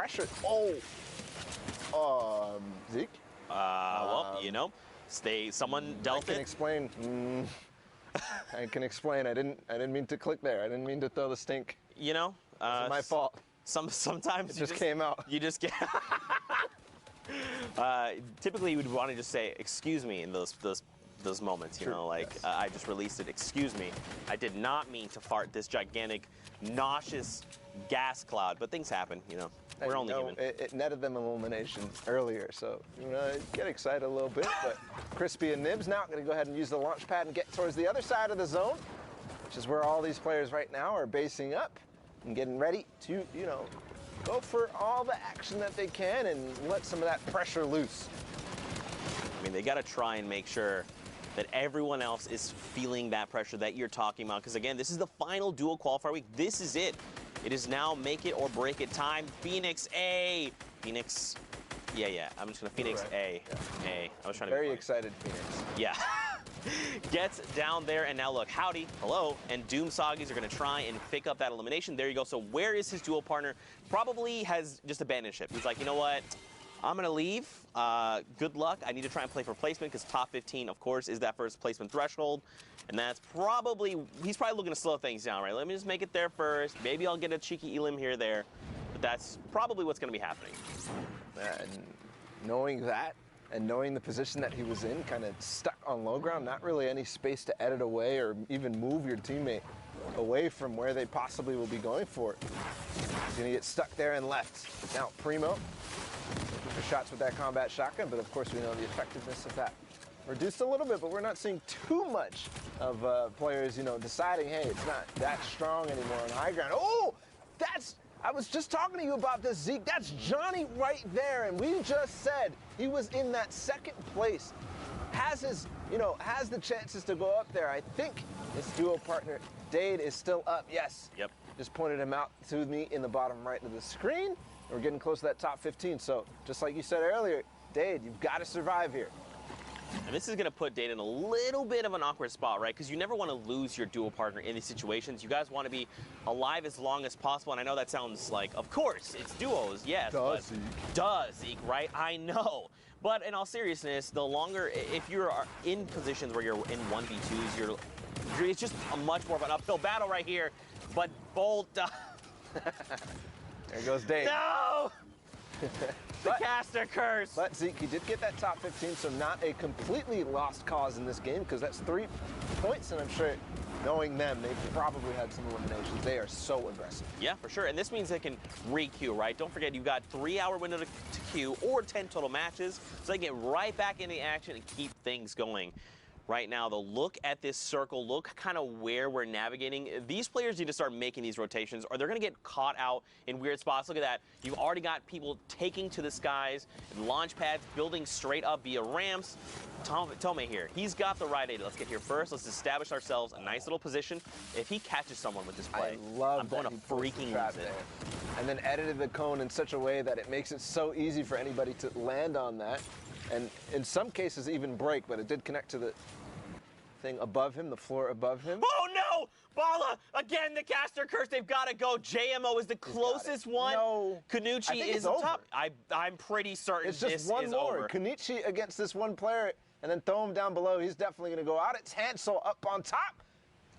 pressure. Zeke? Well, you know, someone dealt I can it. explain. I can explain. I didn't mean to click there. I didn't mean to throw the stink. You know, It's my fault. Sometimes It just came out. You just get. Typically, you would want to just say "excuse me" in those moments. You know, like yes. I just released it. Excuse me, I did not mean to fart this gigantic, nauseous gas cloud. But things happen. You know, we're only human. It netted them elimination earlier, so get excited a little bit. But Crispy and Nibs now going to go ahead and use the launch pad and get towards the other side of the zone, which is where all these players right now are basing up and getting ready to, go for all the action that they can and let some of that pressure loose. I mean, they got to try and make sure that everyone else is feeling that pressure that you're talking about. Because again, this is the final duo qualifier week. This is it. It is now make it or break it time. Phoenix A. Phoenix. Yeah. I'm just going to Phoenix A. Yeah. A. I was trying to Very excited, Phoenix. Yeah. Gets down there, and now look, Howdy, hello, and Doom Soggies are going to try and pick up that elimination. There you go. So where is his duo partner? Probably has just abandoned ship. He's like, you know what? I'm going to leave. Good luck. I need to try and play for placement because top 15, of course, is that first placement threshold. And that's he's probably looking to slow things down, right? Let me just make it there first. Maybe I'll get a cheeky elim here, there. But that's probably what's going to be happening. And knowing that, and knowing the position that he was in, kind of stuck on low ground, not really any space to edit away or even move your teammate away from where they possibly will be going for it. He's going to get stuck there and left. Now, Primo, looking for shots with that combat shotgun, but of course we know the effectiveness of that reduced a little bit, but we're not seeing too much of players, deciding, hey, it's not that strong anymore on high ground. Oh, I was just talking to you about this, Zeke. That's Johnny right there, and we just said he was in that second place. Has the chances to go up there. I think his duo partner, Dade, is still up. Yes. Yep. Just pointed him out to me in the bottom right of the screen. We're getting close to that top 15. So just like you said earlier, Dade, you've got to survive here. And this is going to put Dade in a little bit of an awkward spot, right? Because you never want to lose your duo partner in these situations. You guys want to be alive as long as possible. And I know that sounds like, of course, it's duos, yes. Duh, Zeke, right? I know. But in all seriousness, the longer, if you're in positions where you're in 1v2s, it's just a much more of an uphill battle right here. But Bolt. There goes Dade. No! The caster curse. But Zeke, he did get that top 15, so not a completely lost cause in this game because that's 3 points, and I'm sure knowing them, they've probably had some eliminations. They are so aggressive. Yeah, for sure. And this means they can re-queue, right? Don't forget, you've got 3-hour window to queue or 10 total matches, so they get right back into action and keep things going. Right now, though, look at this circle. Look kind of where we're navigating. These players need to start making these rotations or they're going to get caught out in weird spots. Look at that. You've already got people taking to the skies, launch pads, building straight up via ramps. Tome here. He's got the right idea. Let's get here first. Let's establish ourselves a nice little position. If he catches someone with this play, I'm going to freaking lose it. And then edited the cone in such a way that it makes it so easy for anybody to land on that. And in some cases even break, but it did connect to the thing above him, the floor above him. Oh no! Bala! Again, the caster curse, they've got to go. JMO is the closest one. No. Kanuchi is top. I'm pretty certain it's just one more. Over. Kanuchi against this one player, and then throw him down below. He's definitely going to go out. It's Hansel up on top.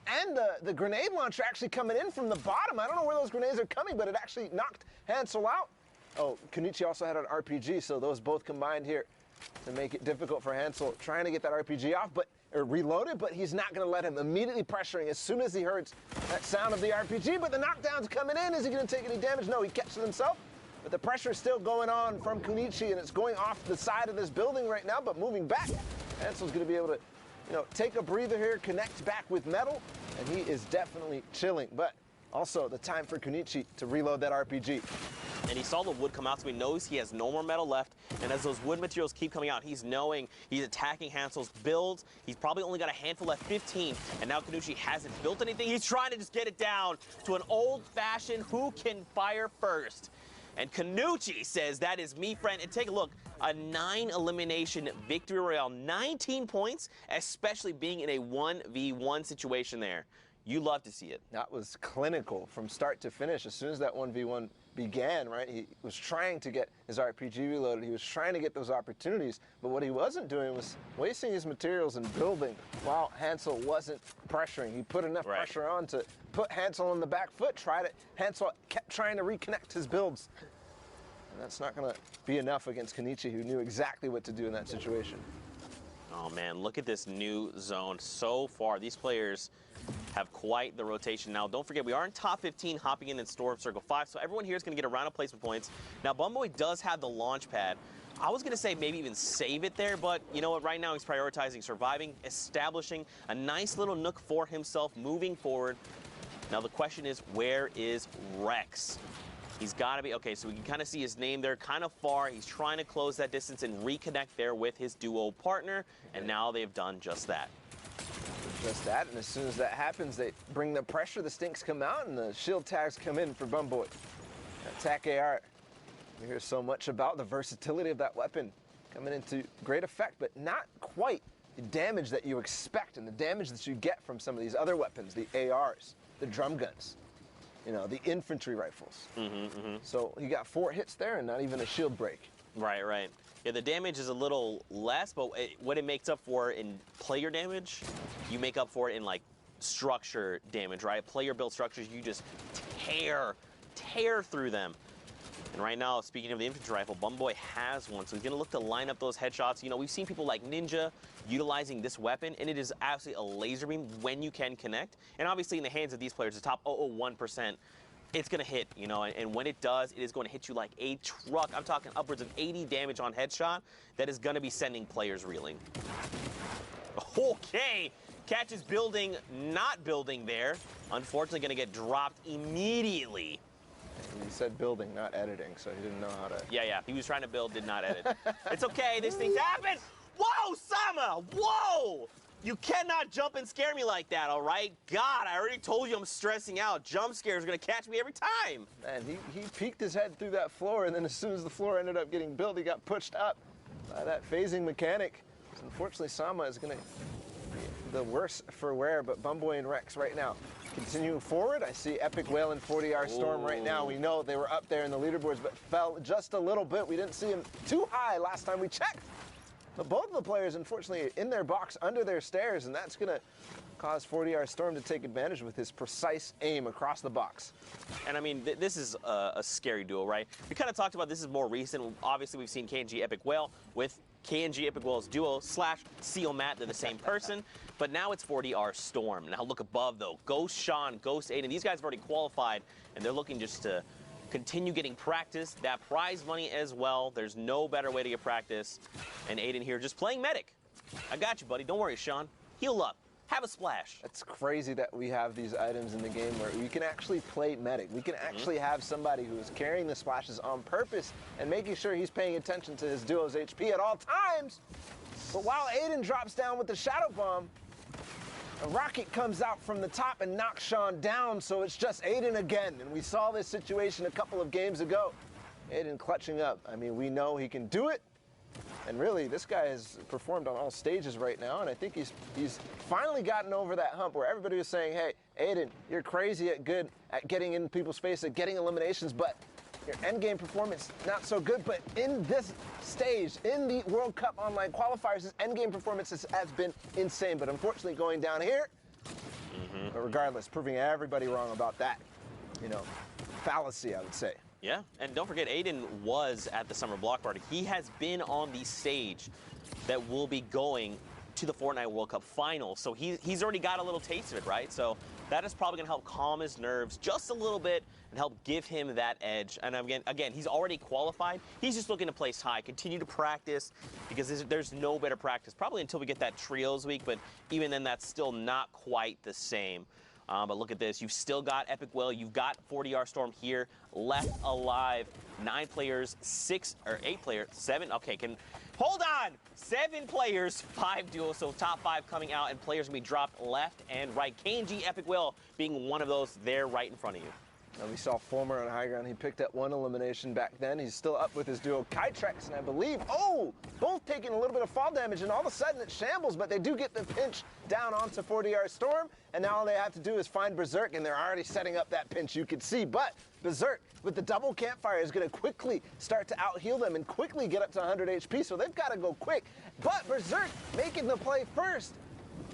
And the grenade launcher actually coming in from the bottom. I don't know where those grenades are coming, but it actually knocked Hansel out. Oh, Kanuchi also had an RPG, so those both combined here to make it difficult for Hansel trying to get that RPG off, or reload it, but he's not going to let him. Immediately pressuring as soon as he heard that sound of the RPG, but the knockdown's coming in. Is he going to take any damage? No, he catches himself, but the pressure is still going on from Kunichi, and it's going off the side of this building right now, but moving back. Hansel's going to be able to, take a breather here, connect back with metal, and he is definitely chilling, but also the time for Kunichi to reload that RPG. And he saw the wood come out, so he knows he has no more metal left. And as those wood materials keep coming out, he's attacking Hansel's builds. He's probably only got a handful left, 15. And now Kanuchi hasn't built anything. He's trying to just get it down to an old-fashioned who can fire first. And Kanuchi says, that is me, friend. And take a look, a 9-elimination victory royale, 19 points, especially being in a 1v1 situation there. You love to see it. That was clinical from start to finish. As soon as that 1v1 began, right? He was trying to get his RPG reloaded. He was trying to get those opportunities, but what he wasn't doing was wasting his materials and building while Hansel wasn't pressuring. He put enough pressure on to put Hansel on the back foot. Hansel kept trying to reconnect his builds. And that's not going to be enough against Kenichi, who knew exactly what to do in that situation. Oh, man, look at this new zone so far. These players have quite the rotation. Now, don't forget, we are in top 15 hopping in Storm Circle 5, so everyone here is going to get a round of placement points. Now, Bumboy does have the launch pad. I was going to say maybe even save it there, but you know what? Right now, he's prioritizing surviving, establishing a nice little nook for himself, moving forward. Now, the question is, where is Rex? He's got to be, okay, so we can kind of see his name there, kind of far. He's trying to close that distance and reconnect there with his duo partner, and now they've done just that. Just that, and as soon as that happens, they bring the pressure, the stinks come out, and the shield tags come in for Bumboy. Attack AR, we hear so much about the versatility of that weapon coming into great effect, but not quite the damage that you expect and the damage that you get from some of these other weapons, the ARs, the drum guns. You know, the infantry rifles. So he got 4 hits there and not even a shield break. Right. Yeah, the damage is a little less, but what it makes up for in player damage, you make up for it in, like, structure damage, right? Player-built structures, you just tear through them. And right now, speaking of the infantry rifle, Bumboy has one, so he's going to look to line up those headshots. You know, we've seen people like Ninja utilizing this weapon, and it is absolutely a laser beam when you can connect. And obviously, in the hands of these players, the top 0.01%, it's going to hit, you know, and when it does, it is going to hit you like a truck. I'm talking upwards of 80 damage on headshot. That is going to be sending players reeling. Okay, catches building, not building there. Unfortunately, going to get dropped immediately. He said building, not editing, so he didn't know how to... Yeah, he was trying to build, did not edit. It's okay, these things happen. Whoa, Sama, whoa! You cannot jump and scare me like that, all right? God, I already told you I'm stressing out. Jump scares are gonna catch me every time. Man, he peeked his head through that floor, and then as soon as the floor ended up getting built, he got pushed up by that phasing mechanic. So unfortunately, Sama is gonna be the worse for wear, but Bumboy and Rex right now continuing forward. I see Epic Whale and 40R Storm right now. We know they were up there in the leaderboards, but fell just a little bit. We didn't see him too high last time we checked. But both of the players, unfortunately, in their box under their stairs, and that's going to cause 40R Storm to take advantage with his precise aim across the box. And I mean, this is a scary duo, right? We kind of talked about this is more recent. Obviously, we've seen KNG Epic Whale with KNG Epic Whale's duo / Seal Matt. They're the same person. But now it's 40R Storm. Now look above, though. Ghost Sean, Ghost Aiden. These guys have already qualified, and they're looking just to continue getting practice, that prize money as well. There's no better way to get practice. And Aiden here just playing medic. I got you, buddy. Don't worry, Sean. Heal up. Have a splash. It's crazy that we have these items in the game where we can actually play medic. We can actually have somebody who is carrying the splashes on purpose and making sure he's paying attention to his duo's HP at all times. But while Aiden drops down with the Shadow Bomb, a rocket comes out from the top and knocks Sean down, so it's just Aiden again. And we saw this situation a couple of games ago. Aiden clutching up. I mean, we know he can do it. And really, this guy has performed on all stages right now, and I think he's finally gotten over that hump where everybody was saying, hey, Aiden, you're crazy at getting in people's face, at getting eliminations, but your endgame performance, not so good. But in this stage, in the World Cup Online qualifiers, his endgame performance has been insane. But unfortunately, going down here, but regardless, proving everybody wrong about that, you know, fallacy, I would say. Yeah, and don't forget, Aiden was at the Summer Block Party. He has been on the stage that will be going to the Fortnite World Cup final. So he's already got a little taste of it, right? So that is probably going to help calm his nerves just a little bit and help give him that edge. And again, he's already qualified. He's just looking to place high, continue to practice, because there's no better practice, probably until we get that Trios week, but even then, that's still not quite the same. But look at this. You've still got Epic Whale. You've got 40R Storm here left alive. 9 players, 8 players, 7. Okay, hold on. 7 players, 5 duos. So top 5 coming out, and players going to be dropped left and right. KNG Epic Whale being one of those there right in front of you. And we saw Fulmer on high ground. He picked up one elimination back then. He's still up with his duo Kytrex, and I believe, both taking a little bit of fall damage, and all of a sudden it shambles, but they do get the pinch down onto 40-yard Storm, and now all they have to do is find Berserk, and they're already setting up that pinch, you can see. But Berserk, with the double campfire, is going to quickly start to out-heal them and quickly get up to 100 HP, so they've got to go quick. But Berserk making the play first.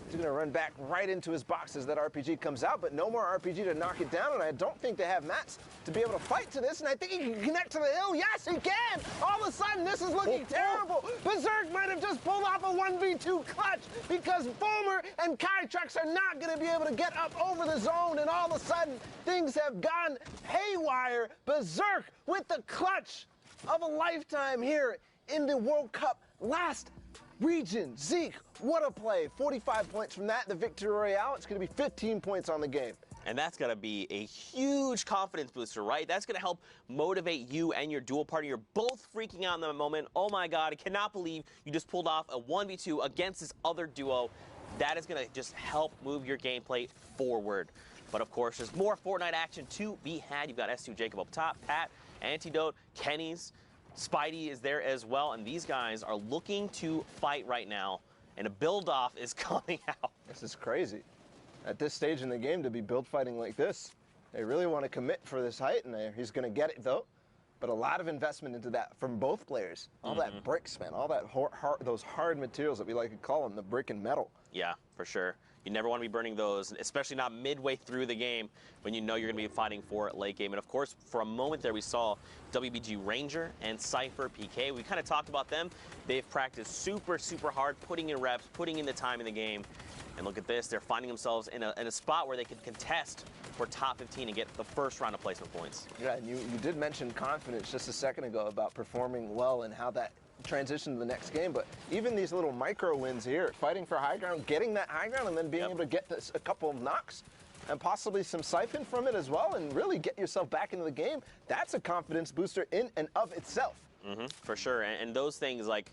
He's going to run back right into his box as that RPG comes out, but no more RPG to knock it down, and I don't think they have mats to be able to fight to this, and I think he can connect to the hill. Yes, he can! All of a sudden, this is looking terrible. Berserk might have just pulled off a 1v2 clutch because Fulmer and Kytrex are not going to be able to get up over the zone, and all of a sudden, things have gone haywire. Berserk with the clutch of a lifetime here in the World Cup last region. Zeke, what a play. 45 points from that, the victory royale. It's going to be 15 points on the game. And that's going to be a huge confidence booster, right? That's going to help motivate you and your dual partner. You're both freaking out in the moment. Oh my God, I cannot believe you just pulled off a 1v2 against this other duo. That is going to just help move your gameplay forward. But of course, there's more Fortnite action to be had. You've got S2 Jacob up top, Pat, Antidote, Kenny's, Spidey is there as well, and these guys are looking to fight right now, and a build-off is coming out. This is crazy. At this stage in the game, to be build fighting like this, they really want to commit for this height, and he's going to get it, though. But a lot of investment into that from both players. All that bricks, man, all that those hard materials that we like to call them, the brick and metal. Yeah, for sure. You never want to be burning those, especially not midway through the game when you know you're going to be fighting for it late game. And of course, for a moment there, we saw WBG Ranger and Cypher PK. We kind of talked about them. They've practiced super, super hard, putting in reps, putting in the time in the game. And look at this, they're finding themselves in a spot where they can contest for top 15 and get the first round of placement points. Yeah, and you did mention confidence just a second ago about performing well and how that transition to the next game, but even these little micro wins here, fighting for high ground, getting that high ground, and then being able to get a couple of knocks and possibly some siphon from it as well, and really get yourself back into the game, that's a confidence booster in and of itself. For sure, and those things, like,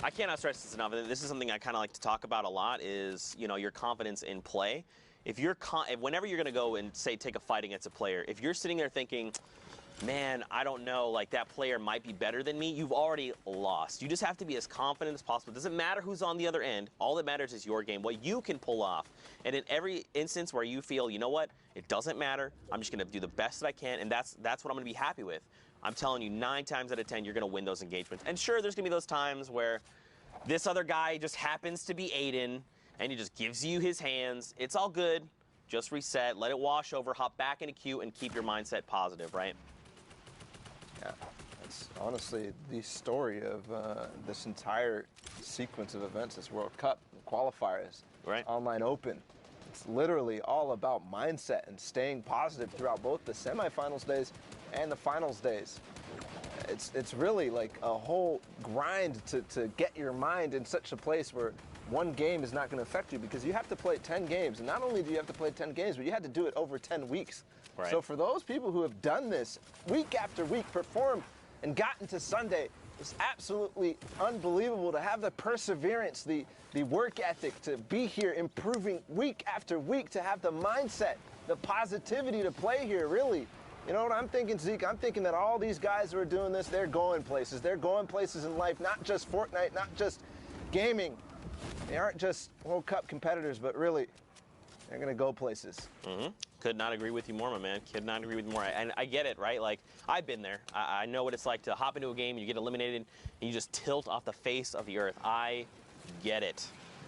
I cannot stress this enough. This is something I kind of like to talk about a lot is, you know, your confidence in play. If you're, whenever you're going to go and, say, take a fight against a player, if you're sitting there thinking, man, I don't know, like that player might be better than me, you've already lost. You just have to be as confident as possible. It doesn't matter who's on the other end. All that matters is your game, what you can pull off. And in every instance where you feel, you know what, it doesn't matter, I'm just going to do the best that I can, and that's what I'm going to be happy with. I'm telling you, 9 times out of 10, you're going to win those engagements. And sure, there's going to be those times where this other guy just happens to be Aiden, and he just gives you his hands. It's all good. Just reset, let it wash over, hop back into queue, and keep your mindset positive, right? Yeah, that's honestly the story of this entire sequence of events, this World Cup, qualifiers, online open. It's literally all about mindset and staying positive throughout both the semifinals days and the finals days. It's really like a whole grind to get your mind in such a place where one game is not going to affect you, because you have to play 10 games. And not only do you have to play 10 games, but you had to do it over 10 weeks. Right. So for those people who have done this week after week, performed and gotten to Sunday, it's absolutely unbelievable to have the perseverance, the work ethic, to be here improving week after week, to have the mindset, the positivity to play here, really. You know what I'm thinking, Zeke? I'm thinking that all these guys who are doing this, they're going places. They're going places in life, not just Fortnite, not just gaming. They aren't just World Cup competitors, but really, they're going to go places. Could not agree with you more, my man. Could not agree with you more. And I get it, right? Like, I've been there. I know what it's like to hop into a game, you get eliminated, and you just tilt off the face of the earth. I get it.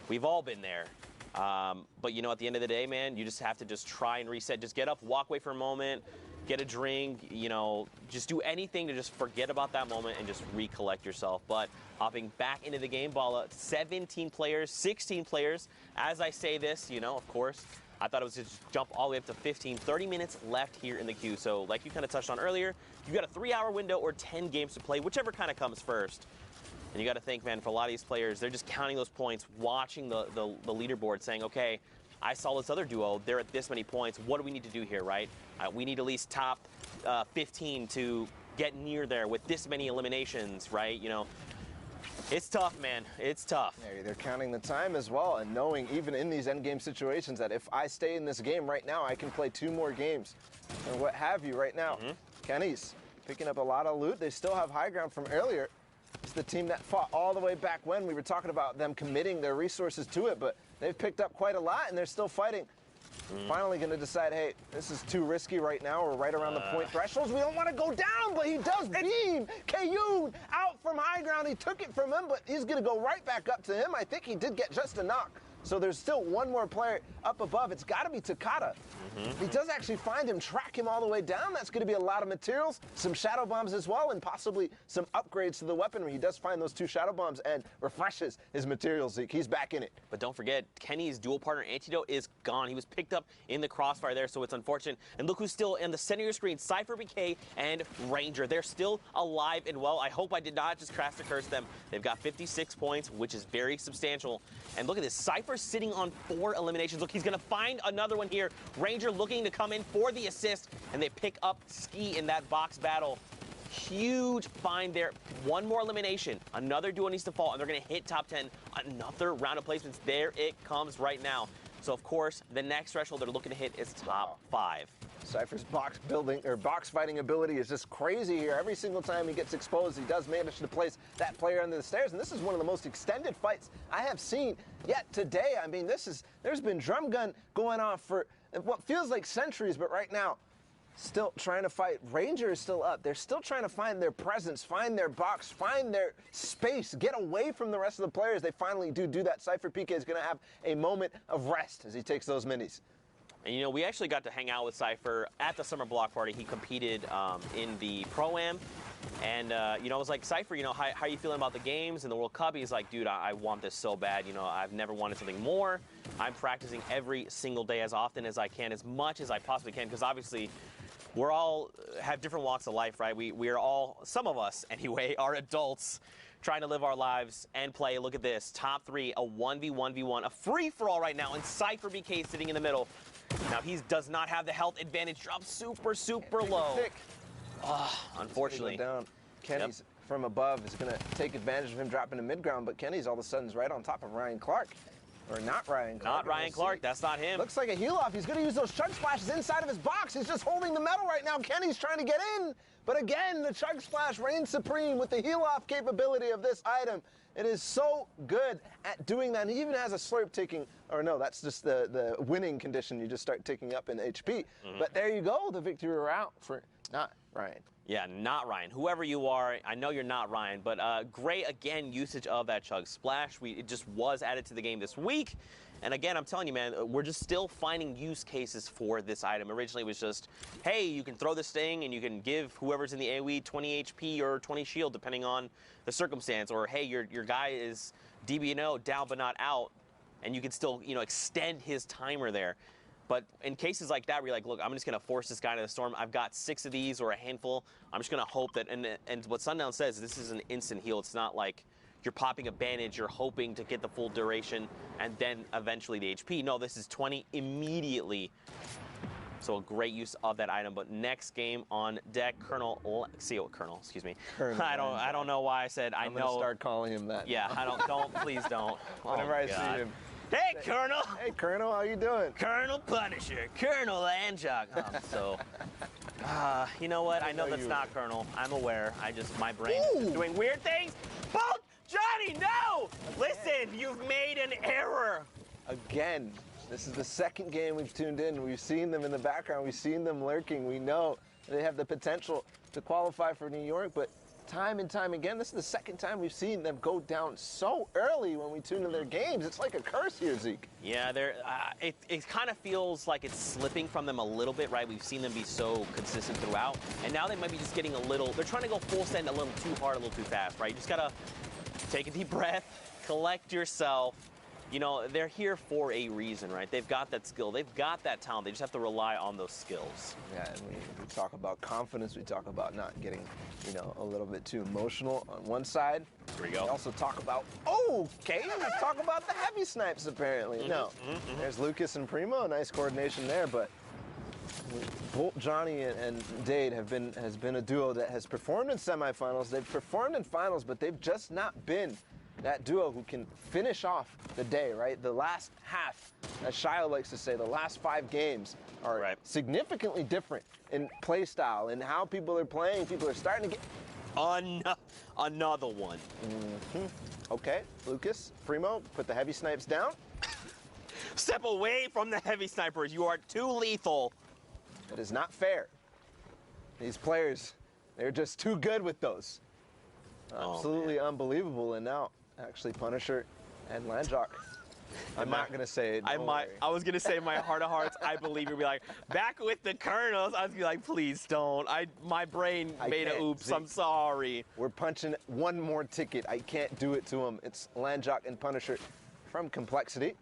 We've all been there. But, you know, at the end of the day, man, you just have to just try and reset. Just get up, walk away for a moment, get a drink, you know, just do anything to just forget about that moment and just recollect yourself. But hopping back into the game, Bala, 17 players, 16 players. As I say this, you know, of course, I thought it was just jump all the way up to 15, 30 minutes left here in the queue. So like you kind of touched on earlier, you've got a 3-hour window or 10 games to play, whichever kind of comes first. And you got to think, man, for a lot of these players, they're just counting those points, watching the leaderboard, saying, okay, I saw this other duo, they're at this many points, what do we need to do here, right? We need at least top 15 to get near there with this many eliminations, right? You know, It's tough, man. It's tough. Yeah, they're counting the time as well and knowing even in these endgame situations that if I stay in this game right now, I can play 2 more games or what have you right now. Kenny's picking up a lot of loot. They still have high ground from earlier. It's the team that fought all the way back when. We were talking about them committing their resources to it, but they've picked up quite a lot and they're still fighting. Finally going to decide, hey, this is too risky right now. We're right around the point thresholds. We don't want to go down, but he does beam. Kayun out from high ground. He took it from him, but he's going to go right back up to him. I think he did get just a knock. So there's still one more player up above. It's got to be Takata. He does actually find him, track him all the way down. That's going to be a lot of materials, some shadow bombs as well, and possibly some upgrades to the weaponry. He does find those 2 shadow bombs and refreshes his materials, Zeke. He's back in it. But don't forget, Kenny's dual partner Antidote is gone. He was picked up in the crossfire there, so it's unfortunate. And look who's still in the center of your screen, Cypher, BK, and Ranger. They're still alive and well. I hope I did not just crash to curse them. They've got 56 points, which is very substantial. And look at this, Cypher sitting on 4 eliminations. Look, he's going to find another one here. Ranger looking to come in for the assist, and they pick up Ski in that box battle. Huge find there. One more elimination. Another duo needs to fall, and they're going to hit top 10. Another round of placements. There it comes right now. So, of course, the next threshold they're looking to hit is top 5. Cypher's box fighting ability is just crazy here. Every single time he gets exposed, he does manage to place that player under the stairs. And this is one of the most extended fights I have seen yet today. I mean, there's been drum gun going on for what feels like centuries, but right now, still trying to fight. Ranger is still up. They're still trying to find their presence, find their box, find their space, get away from the rest of the players. They finally do that. Cypher PK is going to have a moment of rest as he takes those minis. And, you know, we actually got to hang out with Cypher at the summer block party. He competed in the Pro-Am. And, you know, I was like, Cypher, you know, how are you feeling about the games and the World Cup? He's like, dude, I want this so bad. You know, I've never wanted something more. I'm practicing every single day as often as I can, as much as I possibly can, because obviously we're all have different walks of life, right? We are all, some of us anyway, are adults trying to live our lives and play. Look at this, top 3, a 1v1v1, a free-for-all right now, and Cypher BK sitting in the middle. Now, he does not have the health advantage. Drops super low. Unfortunately. Down. Kenny's from above is going to take advantage of him dropping to mid-ground, but Kenny's all of a sudden is right on top of Ryan Clark. Or not Ryan Clark. Not Ryan Clark. That's not him. Looks like a heal off. He's going to use those chug splashes inside of his box. He's just holding the metal right now. Kenny's trying to get in. But again, the chug splash reigns supreme with the heal off capability of this item. It is so good at doing that. And he even has a slurp taking, or no, that's just the winning condition. You just start ticking up in HP. But there you go, the victory route for not Ryan. Yeah, not Ryan. Whoever you are, I know you're not Ryan, but great, again, usage of that chug splash. It just was added to the game this week. And again, I'm telling you, man, we're just still finding use cases for this item. Originally, it was just, hey, you can throw this thing and you can give whoever's in the AoE 20 HP or 20 shield, depending on the circumstance. Or, hey, your guy is DB&O, down but not out, and you can still, you know, extend his timer there. But in cases like that, where you're like, look, I'm just going to force this guy to the storm. I've got 6 of these or a handful. I'm just going to hope that, and what Sundown says, this is an instant heal. It's not like you're popping a bandage, you're hoping to get the full duration, and then eventually the HP. No, this is 20 immediately. So a great use of that item. But next game on deck, Colonel, excuse me. Colonel. I don't know why I said I know. I'm going to start calling him that. Yeah, please don't. Whenever I see him. Hey, Colonel! Hey, Colonel, how you doing? Colonel Punisher, Colonel Anjok. You know what? I know that's not Colonel. I'm aware. My brain is doing weird things. Bolt! Johnny, no! Listen, you've made an error. Again, this is the second game we've tuned in. We've seen them in the background. We've seen them lurking. We know they have the potential to qualify for New York, but time and time again, this is the second time we've seen them go down so early when we tune in their games. It's like a curse here, Zeke. Yeah, it kind of feels like it's slipping from them a little bit, right? We've seen them be so consistent throughout, and now they might be just getting they're trying to go full send a little too hard, a little too fast, right? You just gotta take a deep breath, collect yourself. You know, they're here for a reason, right? They've got that skill. They've got that talent. They just have to rely on those skills. Yeah, and we talk about confidence. We talk about not getting, you know, a little bit too emotional on one side. Here we go. We also talk about, okay, let's talk about the heavy snipes, apparently. No, there's Lucas and Primo. Nice coordination there, but Bolt, Johnny, and Dade has been a duo that has performed in semifinals. They've performed in finals, but they've just not been that duo who can finish off the day, right? The last half, as Shio likes to say, the last 5 games are significantly different in play style and how people are playing. People are starting to get another one. Okay, Lucas, Primo, put the heavy snipes down. Step away from the heavy snipers. You are too lethal. That is not fair. These players, they're just too good with those. Absolutely unbelievable. And now, actually, Punisher and Landjock. I'm not going to say it. I was going to say in my heart of hearts, I believe you'll be like, back with the Colonels. I was going to be like, please don't. My brain made a oops. I'm sorry. We're punching one more ticket. I can't do it to him. It's Landjock and Punisher from Complexity.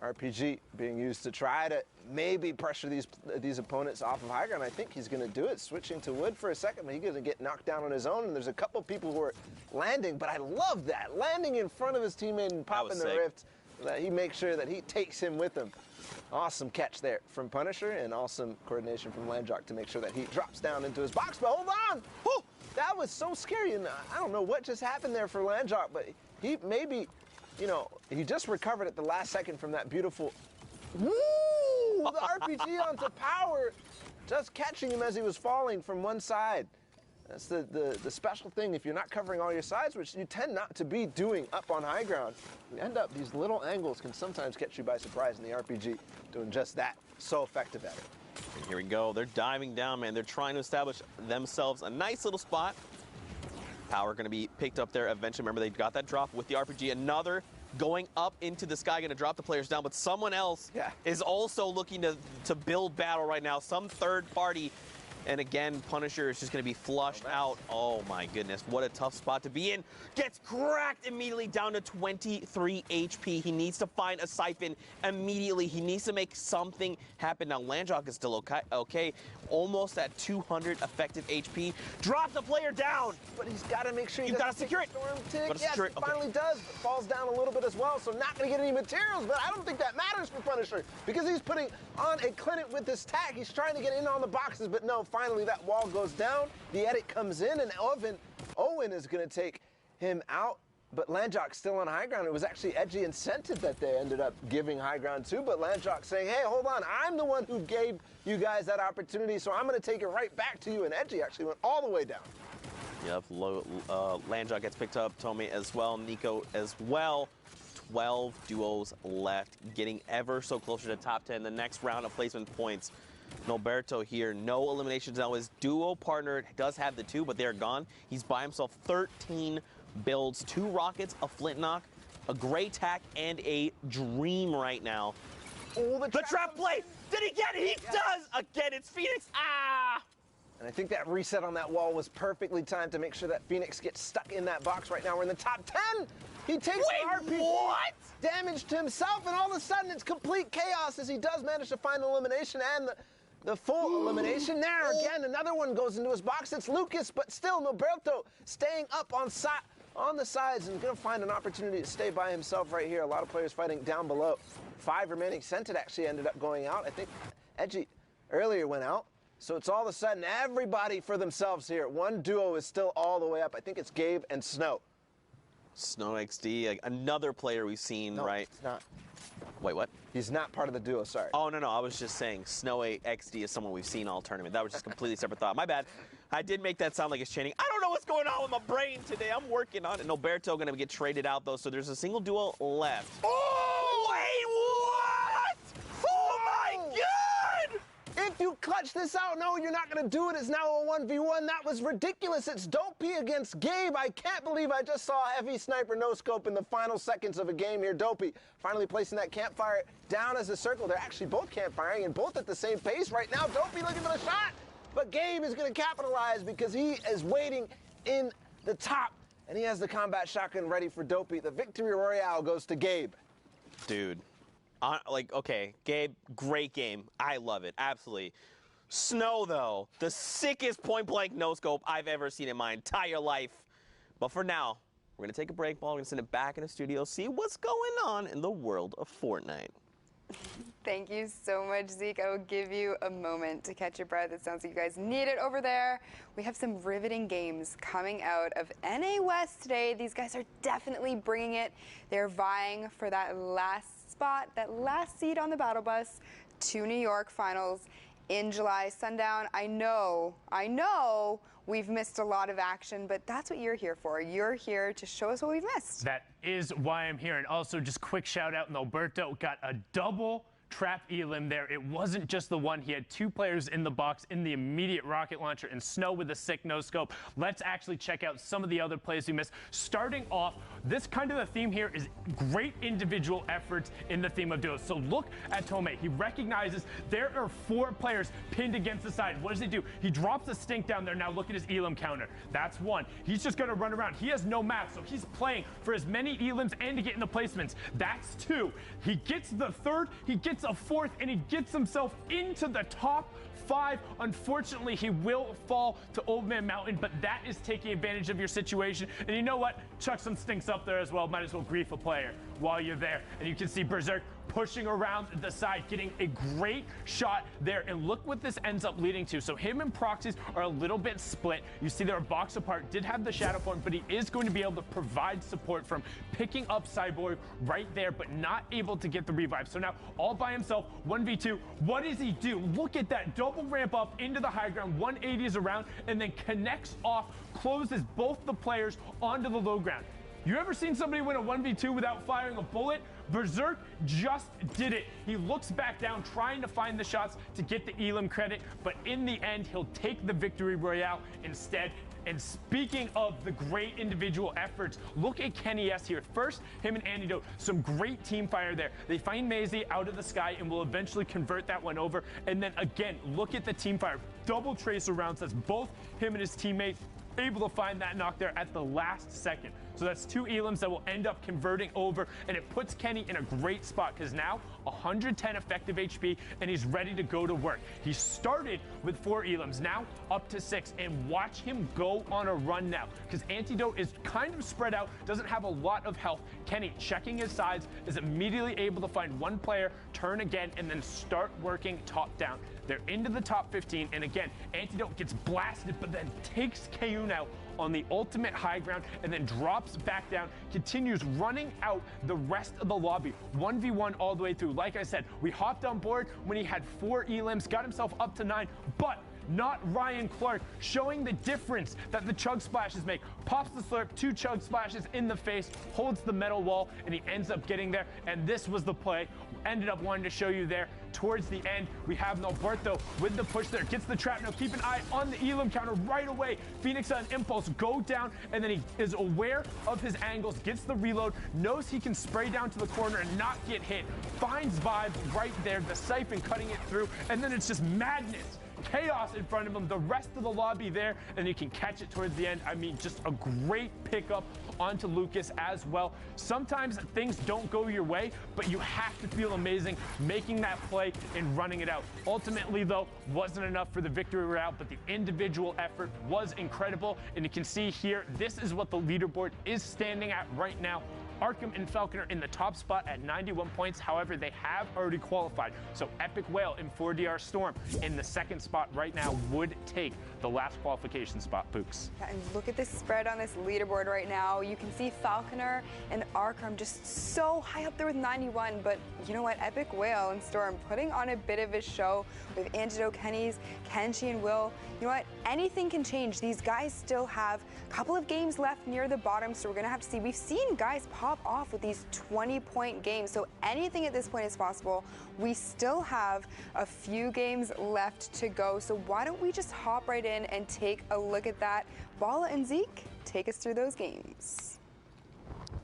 RPG being used to try to maybe pressure these opponents off of high ground. I think he's going to do it, switching to wood for a second, but he's going to get knocked down on his own. And there's a couple people who are landing, but I love that. Landing in front of his teammate and popping the rift. That he makes sure that he takes him with him. Awesome catch there from Punisher and awesome coordination from Landjock to make sure that he drops down into his box. But hold on! Whew, that was so scary. And I don't know what just happened there for Landjock, but he maybe, you know, he just recovered at the last second from that beautiful, woo! The RPG onto power, just catching him as he was falling from one side. That's the special thing. If you're not covering all your sides, which you tend not to be doing up on high ground, you end up, these little angles can sometimes catch you by surprise in the RPG, doing just that. So effective at it. And here we go. They're diving down, man. They're trying to establish themselves a nice little spot. Power going to be picked up there eventually. Remember, they got that drop with the RPG. Another going up into the sky, going to drop the players down. But someone else is also looking to build battle right now. Some third party. And again, Punisher is just going to be flushed out. Oh my goodness, what a tough spot to be in. Gets cracked immediately down to 23 HP. He needs to find a siphon immediately. He needs to make something happen. Now, Landjock is still okay. Almost at 200 effective HP. Drop the player down. But he's got to make sure he's got to secure it. Yes, he finally does, but falls down a little bit as well, so not going to get any materials, but I don't think that matters for Punisher because he's putting on a clinic with this tag. He's trying to get in on the boxes, but no, finally that wall goes down. The edit comes in, and Owen is going to take him out. But Landjock's still on high ground. It was actually Edgy incentive that they ended up giving high ground to. But Landjock saying, hey, hold on, I'm the one who gave you guys that opportunity, so I'm going to take it right back to you. And Edgy actually went all the way down. Yep, Landjock gets picked up, Tommy as well, Nico as well. 12 duos left, getting ever so closer to top 10. The next round of placement points. Norberto here, no eliminations now. His duo partner does have the 2, but they're gone. He's by himself, 13 builds, 2 rockets, a flint knock, a gray tack, and a dream right now. Oh, the trap play! Did he get it? He does! Again, it's Phoenix. Ah! And I think that reset on that wall was perfectly timed to make sure that Phoenix gets stuck in that box right now. We're in the top 10. He takes the RPG damage to himself, and all of a sudden it's complete chaos as he does manage to find elimination and the full elimination there. Again, another one goes into his box. It's Lucas, but still Norberto staying up on the sides and going to find an opportunity to stay by himself right here. A lot of players fighting down below. 5 remaining. Scented actually ended up going out. I think Edgy earlier went out. So it's all of a sudden everybody for themselves here. One duo is still all the way up. I think it's Gabe and Snow. Snow XD, like another player we've seen, no, right? It's not. Wait, what? He's not part of the duo, sorry. Oh, no, I was just saying Snow XD is someone we've seen all tournament. That was just a completely separate thought. My bad. I did make that sound like it's chaining. I don't know what's going on with my brain today. I'm working on it. Norberto going to get traded out, though, so there's a single duo left. Oh, wait, what? Oh, my God! If you clutch this out, no, you're not going to do it. It's now a 1v1. That was ridiculous. It's Dopey against Gabe. I can't believe I just saw a heavy sniper no-scope in the final seconds of a game here. Dopey finally placing that campfire down as a circle. They're actually both campfiring and both at the same pace right now. Dopey looking for the shot, but Gabe is going to capitalize because he is waiting in the top, and he has the combat shotgun ready for Dopey. The victory royale goes to Gabe. Dude. Okay, Gabe, great game. I love it, absolutely. Snow, though, the sickest point-blank no-scope I've ever seen in my entire life. But for now, we're going to take a break ball. We're going to send it back in the studio, see what's going on in the world of Fortnite. Thank you so much, Zeke. I will give you a moment to catch your breath. It sounds like you guys need it over there. We have some riveting games coming out of NA West today. These guys are definitely bringing it. They're vying for that last spot, that last seat on the battle bus to New York finals in July. Sundown, I know we've missed a lot of action, but that's what you're here for. You're here to show us what we've missed. That is why I'm here. And also, just quick shout out, Alberto got a double trap elim there. It wasn't just the one. He had two players in the box in the immediate rocket launcher and Snow with a sick no scope. Let's actually check out some of the other plays we missed. Starting off, this kind of the theme here is great individual efforts in the theme of duos. So look at Tomei. He recognizes there are 4 players pinned against the side. What does he do? He drops a stink down there. Now look at his elim counter. That's 1. He's just going to run around. He has no map, so he's playing for as many elims and to get in the placements. That's 2. He gets the 3rd. He gets a 4th, and he gets himself into the top 5. Unfortunately, he will fall to Old Man Mountain, but that is taking advantage of your situation. And you know what? Chuck some stinks up there as well. Might as well grief a player while you're there. And you can see Berserk pushing around the side, getting a great shot there. And look what this ends up leading to. So him and Proxies are a little bit split. You see they're a box apart. Did have the Shadow Form, but he is going to be able to provide support from picking up Cyborg right there, but not able to get the revive. So now all by himself, 1v2. What does he do? Look at that double ramp up into the high ground, 180s around, and then connects off, closes both the players onto the low ground. You ever seen somebody win a 1v2 without firing a bullet? Berserk just did it. He looks back down, trying to find the shots to get the elim credit, but in the end, he'll take the victory royale instead. And speaking of the great individual efforts, look at Kenny S here. First, him and Antidote, some great team fire there. They find Maisie out of the sky and will eventually convert that one over. And then again, look at the team fire. Double tracer rounds. That's both him and his teammate able to find that knock there at the last second. So that's 2 elims that will end up converting over, and it puts Kenny in a great spot because now 110 effective HP, and he's ready to go to work. He started with 4 elims, now up to 6, and watch him go on a run now because Antidote is kind of spread out, doesn't have a lot of health. Kenny, checking his sides, is immediately able to find one player, turn again, and then start working top down. They're into the top 15, and again, Antidote gets blasted, but then takes Kayun out on the ultimate high ground and then drops back down, continues running out the rest of the lobby. 1v1 all the way through. Like I said, we hopped on board when he had 4 elims, got himself up to 9, but not Ryan Clark, showing the difference that the chug splashes make. Pops the slurp, 2 chug splashes in the face, holds the metal wall, and he ends up getting there. And this was the play. Ended up wanting to show you there. Towards the end, we have Norberto with the push there. Gets the trap. Now keep an eye on the elim counter right away. Phoenix on impulse, go down, and then he is aware of his angles, gets the reload, knows he can spray down to the corner and not get hit. Finds Vibe right there, the siphon cutting it through, and then it's just madness. Chaos in front of him, the rest of the lobby there, and you can catch it towards the end. I mean, just a great pickup onto Lucas as well. Sometimes things don't go your way, but you have to feel amazing making that play and running it out. Ultimately, though, wasn't enough for the victory route, but the individual effort was incredible. And you can see here, this is what the leaderboard is standing at right now. Arkham and Falconer in the top spot at 91 points. However, they have already qualified. So Epic Whale and 4DR Storm in the second spot right now would take the last qualification spot, Pooks. And look at this spread on this leaderboard right now. You can see Falconer and Arkham just so high up there with 91. But you know what? Epic Whale and Storm putting on a bit of a show with Antidote, Kenshi, and Will. You know what? Anything can change. These guys still have a couple of games left near the bottom, so we're going to have to see. We've seen guys pop off with these 20-point games, so anything at this point is possible. We still have a few games left to go, so why don't we just hop right in and take a look at that. Bala and Zeke, take us through those games.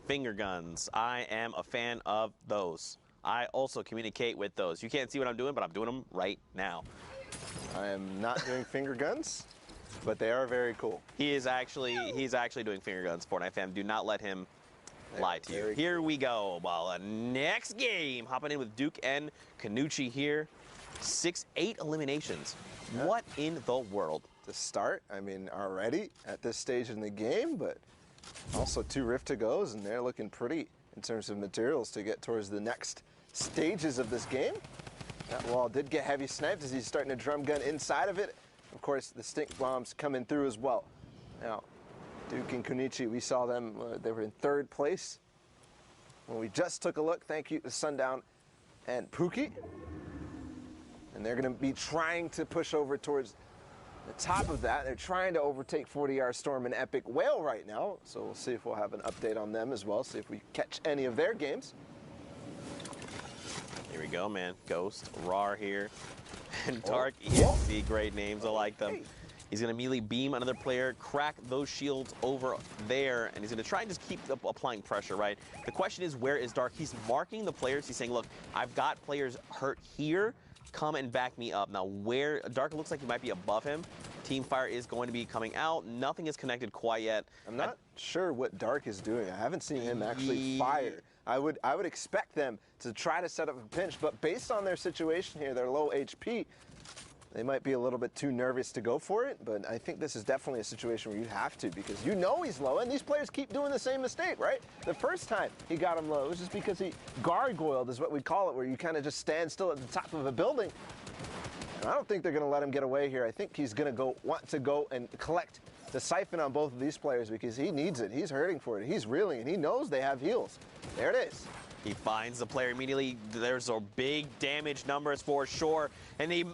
Finger guns. I am a fan of those. I also communicate with those. You can't see what I'm doing, but I'm doing them right now. I am not doing finger guns, but they are very cool. He's actually doing finger guns. Fortnite fam, do not let him lie to you. Here we go. Well, next game, hopping in with Duke and Kanuchi here. 6-8 eliminations. Yeah. What in the world? To start, I mean, already at this stage in the game, but also 2 Rift to goes, and they're looking pretty in terms of materials to get towards the next stages of this game. That wall did get heavy sniped as he's starting to drum gun inside of it. Of course, the stink bombs coming through as well. Now, Duke and Kunichi, we saw them, they were in 3rd place. When we just took a look, thank you to Sundown and Pookie. And they're going to be trying to push over towards the top of that. They're trying to overtake 40R Storm and Epic Whale right now. So we'll see if we'll have an update on them as well, see if we catch any of their games. Here we go, man. Ghost, Rar here, and Dark. Oh. EXP, great names. I like them. He's going to immediately beam another player, crack those shields over there, and he's going to try and just keep applying pressure, right? The question is, where is Dark? He's marking the players. He's saying, look, I've got players hurt here. Come and back me up. Now, where Dark looks like he might be above him. Teamfire is going to be coming out. Nothing is connected quite yet. I'm not sure what Dark is doing. I haven't seen him actually fire. I would expect them to try to set up a pinch, but based on their situation here, their low HP, they might be a little bit too nervous to go for it, but I think this is definitely a situation where you have to, because you know he's low, and these players keep doing the same mistake, right? The first time he got him low, it was just because he gargoyled, is what we call it, where you kind of just stand still at the top of a building. And I don't think they're going to let him get away here. I think he's going to want to go and collect the siphon on both of these players because he needs it. He's hurting for it. He's reeling, and he knows they have heals. There it is. He finds the player immediately. There's a big damage numbers for sure, and he...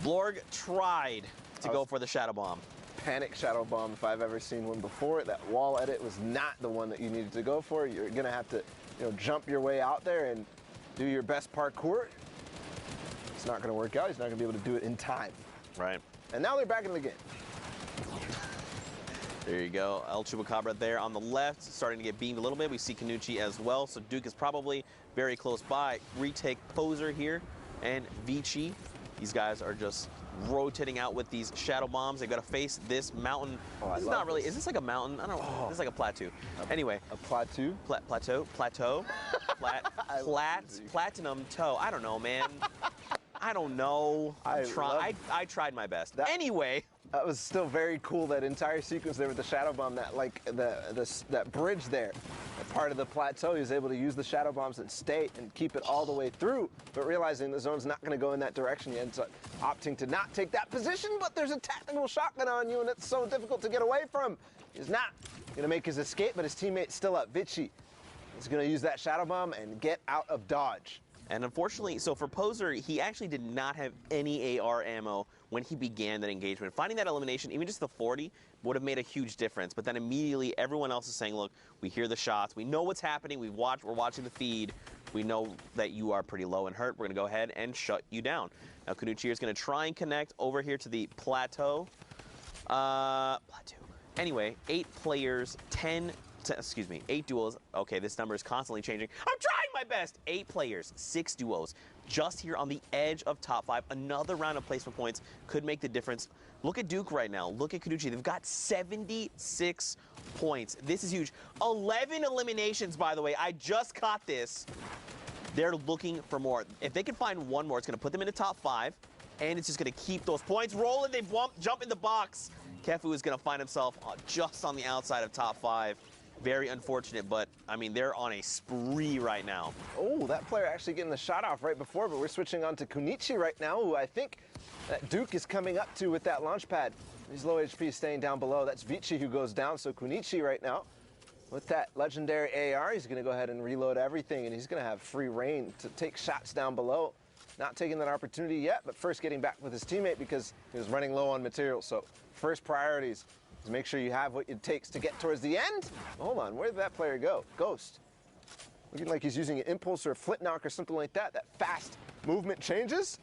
Blorg tried to go for the Shadow Bomb. Panic Shadow Bomb, if I've ever seen one before. That wall edit was not the one that you needed to go for. You're going to have to, jump your way out there and do your best parkour. It's not going to work out. He's not going to be able to do it in time. Right. And now they're back in the game. There you go. El Chupacabra there on the left, starting to get beamed a little bit. We see Knucci as well, so Duke is probably very close by. Retake Poser here and Vici. These guys are just rotating out with these shadow bombs. They've got to face this mountain. This is not really, is this like a mountain? I don't know. This is like a plateau. Anyway. A plateau? Plateau? Platinum toe. I don't know, man. I don't know. I tried my best. Anyway. That was still very cool, that entire sequence there with the shadow bomb, that bridge there. Part of the plateau, he was able to use the shadow bombs and stay and keep it all the way through, but realizing the zone's not going to go in that direction, he ends up opting to not take that position, but there's a tactical shotgun on you, and it's so difficult to get away from. He's not going to make his escape, but his teammate's still up. Vici is going to use that shadow bomb and get out of dodge. And unfortunately, so for Poser, he actually did not have any AR ammo when he began that engagement. Finding that elimination, even just the 40, would have made a huge difference. But then immediately, everyone else is saying, look, we hear the shots. We know what's happening. We're watching the feed. We know that you are pretty low and hurt. We're going to go ahead and shut you down. Now, Knucci is going to try and connect over here to the plateau. Anyway, 8 players, 8 duos. Okay, this number is constantly changing. I'm trying my best. 8 players, 6 duos. Just here on the edge of top 5. Another round of placement points could make the difference. Look at Duke right now. Look at Knucci. They've got 76 points. This is huge. 11 eliminations, by the way. I just caught this. They're looking for more. If they can find one more, it's going to put them in the top 5, and it's just going to keep those points rolling. They jump in the box. Kefu is going to find himself just on the outside of top 5. Very unfortunate, but, I mean, they're on a spree right now. Oh, that player actually getting the shot off right before, but we're switching on to Kunichi right now, who I think that Duke is coming up to with that launch pad. He's low HP staying down below. That's Vici who goes down, so Kunichi right now with that legendary AR, he's going to go ahead and reload everything, and he's going to have free reign to take shots down below. Not taking that opportunity yet, but first getting back with his teammate because he was running low on material. So first priorities is make sure you have what it takes to get towards the end. Hold on, where did that player go? Ghost. Looking like he's using an impulse or a flint knock or something like that. That fast movement changes.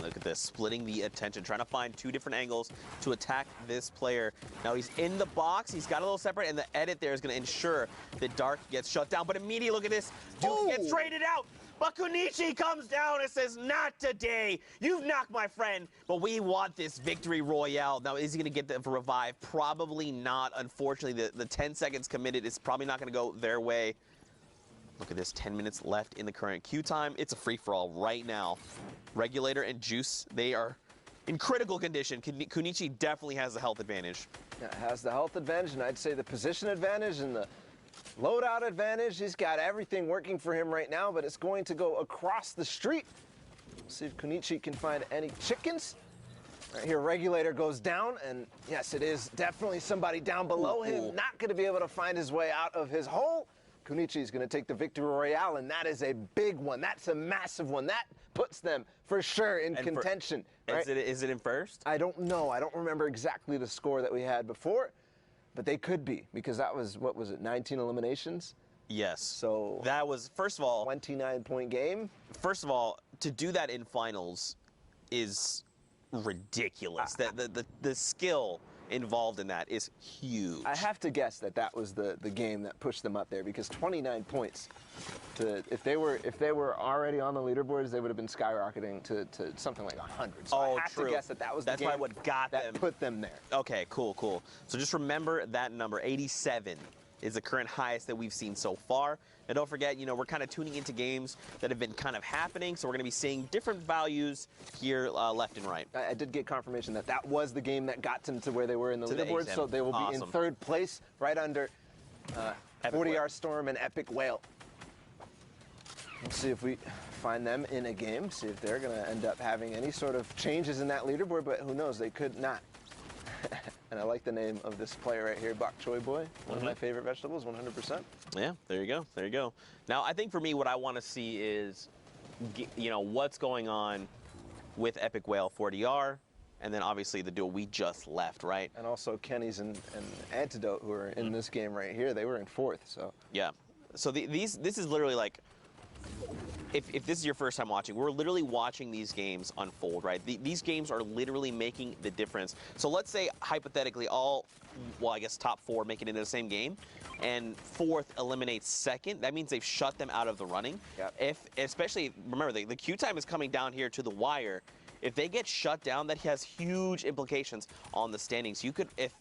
Look at this, splitting the attention, trying to find 2 different angles to attack this player. Now he's in the box, he's got a little separate, and the edit there is going to ensure that Dark gets shut down. But immediately, look at this, Duke gets traded out. But Kunichi comes down and says, not today. You've knocked my friend, but we want this victory royale. Now, is he going to get the revive? Probably not. Unfortunately, the 10 seconds committed is probably not going to go their way. Look at this, 10 minutes left in the current queue time. It's a free-for-all right now. Regulator and Juice, they are in critical condition. Kunichi definitely has the health advantage. Yeah, has the health advantage, and I'd say the position advantage and the loadout advantage. He's got everything working for him right now, but it's going to go across the street. See if Kunichi can find any chickens. Right here, Regulator goes down, and yes, it is definitely somebody down below him. Not going to be able to find his way out of his hole. Kunichi is going to take the Victory Royale, and that is a big one. That's a massive one. That puts them for sure in contention. Right? Is it in first? I don't know. I don't remember exactly the score that we had before, but they could be, because that was, what was it, 19 eliminations? Yes. So that was, first of all, 29-point game. First of all, to do that in finals is ridiculous. The skill involved in that is huge. I have to guess that that was the game that pushed them up there, because 29 points. If they were already on the leaderboards, they would have been skyrocketing to something like 100. So I have to guess that was That's the game probably what got that them. put them there. Okay, cool. So just remember that number, 87, is the current highest that we've seen so far. And don't forget, we're kind of tuning into games that have been kind of happening, so we're going to be seeing different values here left and right. I did get confirmation that that was the game that got them to where they were in the leaderboard, so they will be in third place, right under 40R Storm and Epic Whale. Let's see if we find them in a game, see if they're going to end up having any sort of changes in that leaderboard, but who knows, they could not. And I like the name of this player right here, Bok Choy Boy, one of my favorite vegetables, 100%. Yeah, there you go. Now, I think for me, what I want to see is, what's going on with Epic Whale 40R, and then obviously the duo we just left, right? And also Kenny's and Antidote, who are in this game right here. They were in fourth, so. Yeah. So this is literally like, if this is your first time watching, we're literally watching these games unfold, right? These games are literally making the difference. So let's say, hypothetically, I guess top four make it into the same game, and fourth eliminates second. That means they've shut them out of the running. Yep. Especially, remember, the queue time is coming down here to the wire. If they get shut down, that has huge implications on the standings. You could, if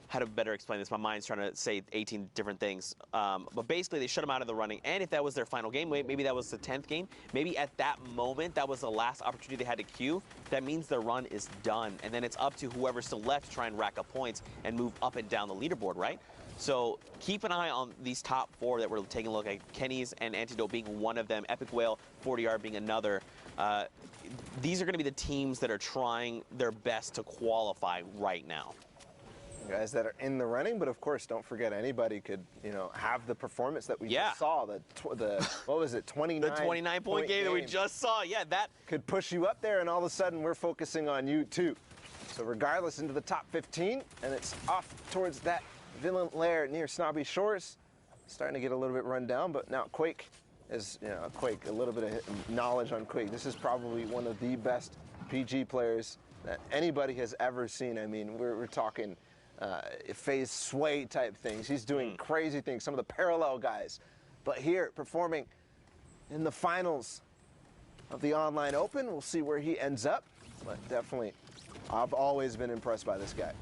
how to better explain this? My mind's trying to say 18 different things. But basically, they shut them out of the running. And if that was their final game, maybe that was the 10th game, maybe at that moment, that was the last opportunity they had to queue, that means their run is done. And then it's up to whoever's still left to try and rack up points and move up and down the leaderboard, right? So keep an eye on these top four that we're taking a look at. Kenny's and Antidote being one of them, Epic Whale, 40R being another. These are going to be the teams that are trying their best to qualify right now. Guys that are in the running, but of course, don't forget, anybody could, have the performance that we just saw. The what was it, 29? The 29-point game that we just saw. Yeah, that could push you up there, and all of a sudden, we're focusing on you too. So regardless, into the top 15, and it's off towards that villain lair near Snobby Shores. Starting to get a little bit run down, but now Quake is, Quake. A little bit of knowledge on Quake. This is probably one of the best PG players that anybody has ever seen. I mean, we're talking. Phase sway type things. He's doing crazy things, some of the parallel guys. But here, performing in the finals of the online open, we'll see where he ends up. But definitely, I've always been impressed by this guy.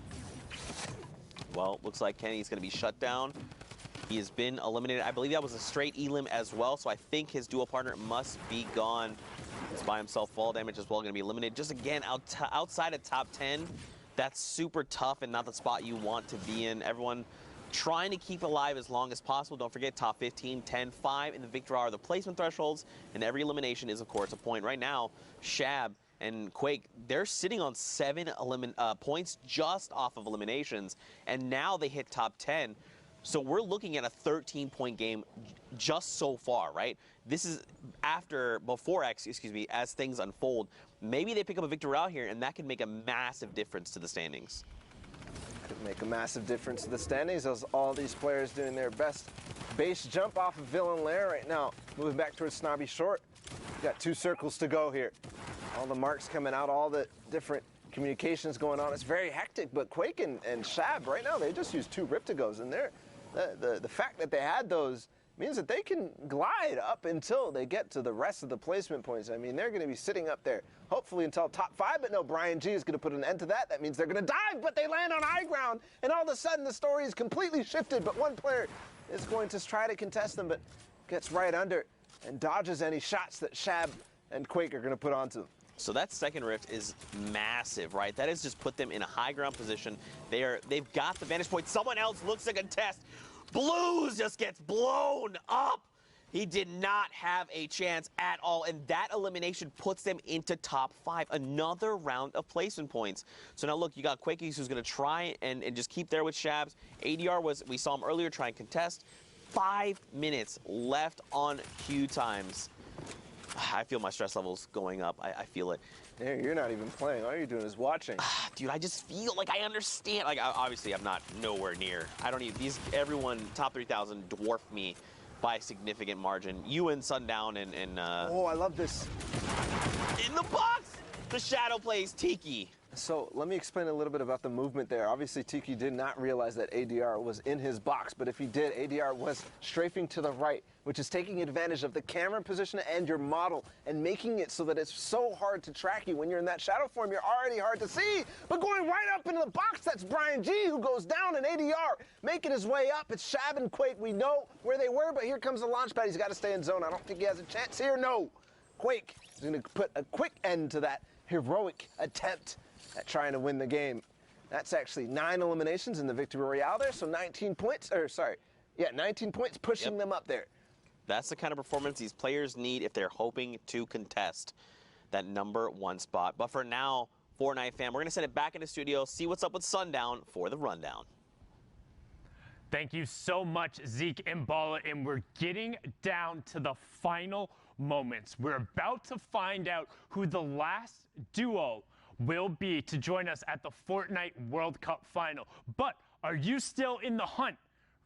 Well, looks like Kenny's going to be shut down. He has been eliminated. I believe that was a straight elim as well, so I think his duo partner must be gone. He's by himself, fall damage as well, going to be eliminated. Just again, outside of top 10, that's super tough and not the spot you want to be in. Everyone trying to keep alive as long as possible. Don't forget, top 15, 10, 5 in the Victor are the placement thresholds, and every elimination is, of course, a point. Right now, Shab and Quake, they're sitting on 7 points just off of eliminations, and now they hit top 10. So we're looking at a 13-point game just so far, right? This is before X, as things unfold. Maybe they pick up a victory out here, and that could make a massive difference to the standings. Could make a massive difference to the standings as all these players doing their best base jump off of Villain Lair right now. Moving back towards Snobby Short. Got 2 circles to go here. All the marks coming out, all the different communications going on. It's very hectic, but Quake and Shab right now, they just used 2 Rip-to-Gos in there. The fact that they had those means that they can glide up until they get to the rest of the placement points. I mean, they're going to be sitting up there, hopefully until top 5, but no, Brian G is going to put an end to that. That means they're going to dive, but they land on high ground, and all of a sudden the story is completely shifted, but one player is going to try to contest them, but gets right under and dodges any shots that Shab and Quake are going to put onto them. So that second rift is massive, right? That has just put them in a high ground position. They've got the vantage point. Someone else looks to contest. Blues just gets blown up. He did not have a chance at all, and that elimination puts them into top 5. Another round of placement points. So now look, you got Quickies who's going to try and just keep there with Shabs. ADR we saw him earlier try and contest. 5 minutes left on queue times. I feel my stress levels going up. I feel it. Yeah, you're not even playing. All you're doing is watching. Dude, I just feel like I understand. Like, obviously, I'm not nowhere near. I don't even, everyone, top 3,000 dwarf me by a significant margin. You and Sundown and oh, I love this. In the box, the shadow plays Tiki. So let me explain a little bit about the movement there. Obviously, Tiki did not realize that ADR was in his box, but if he did, ADR was strafing to the right, which is taking advantage of the camera position and your model and making it so that it's so hard to track you. When you're in that shadow form, you're already hard to see, but going right up into the box, that's Brian G, who goes down, and ADR making his way up. It's Shab and Quake. We know where they were, but here comes the launch pad. He's got to stay in zone. I don't think he has a chance here. No. Quake is going to put a quick end to that heroic attempt at trying to win the game. That's actually 9 eliminations in the Victory Royale there, so 19 points, 19 points pushing them up there. That's the kind of performance these players need if they're hoping to contest that #1 spot. But for now, Fortnite fam, we're going to send it back into studio, see what's up with Sundown for the rundown. Thank you so much, Zeke and Bala, and we're getting down to the final moments. We're about to find out who the last duo will be to join us at the Fortnite World Cup final. But are you still in the hunt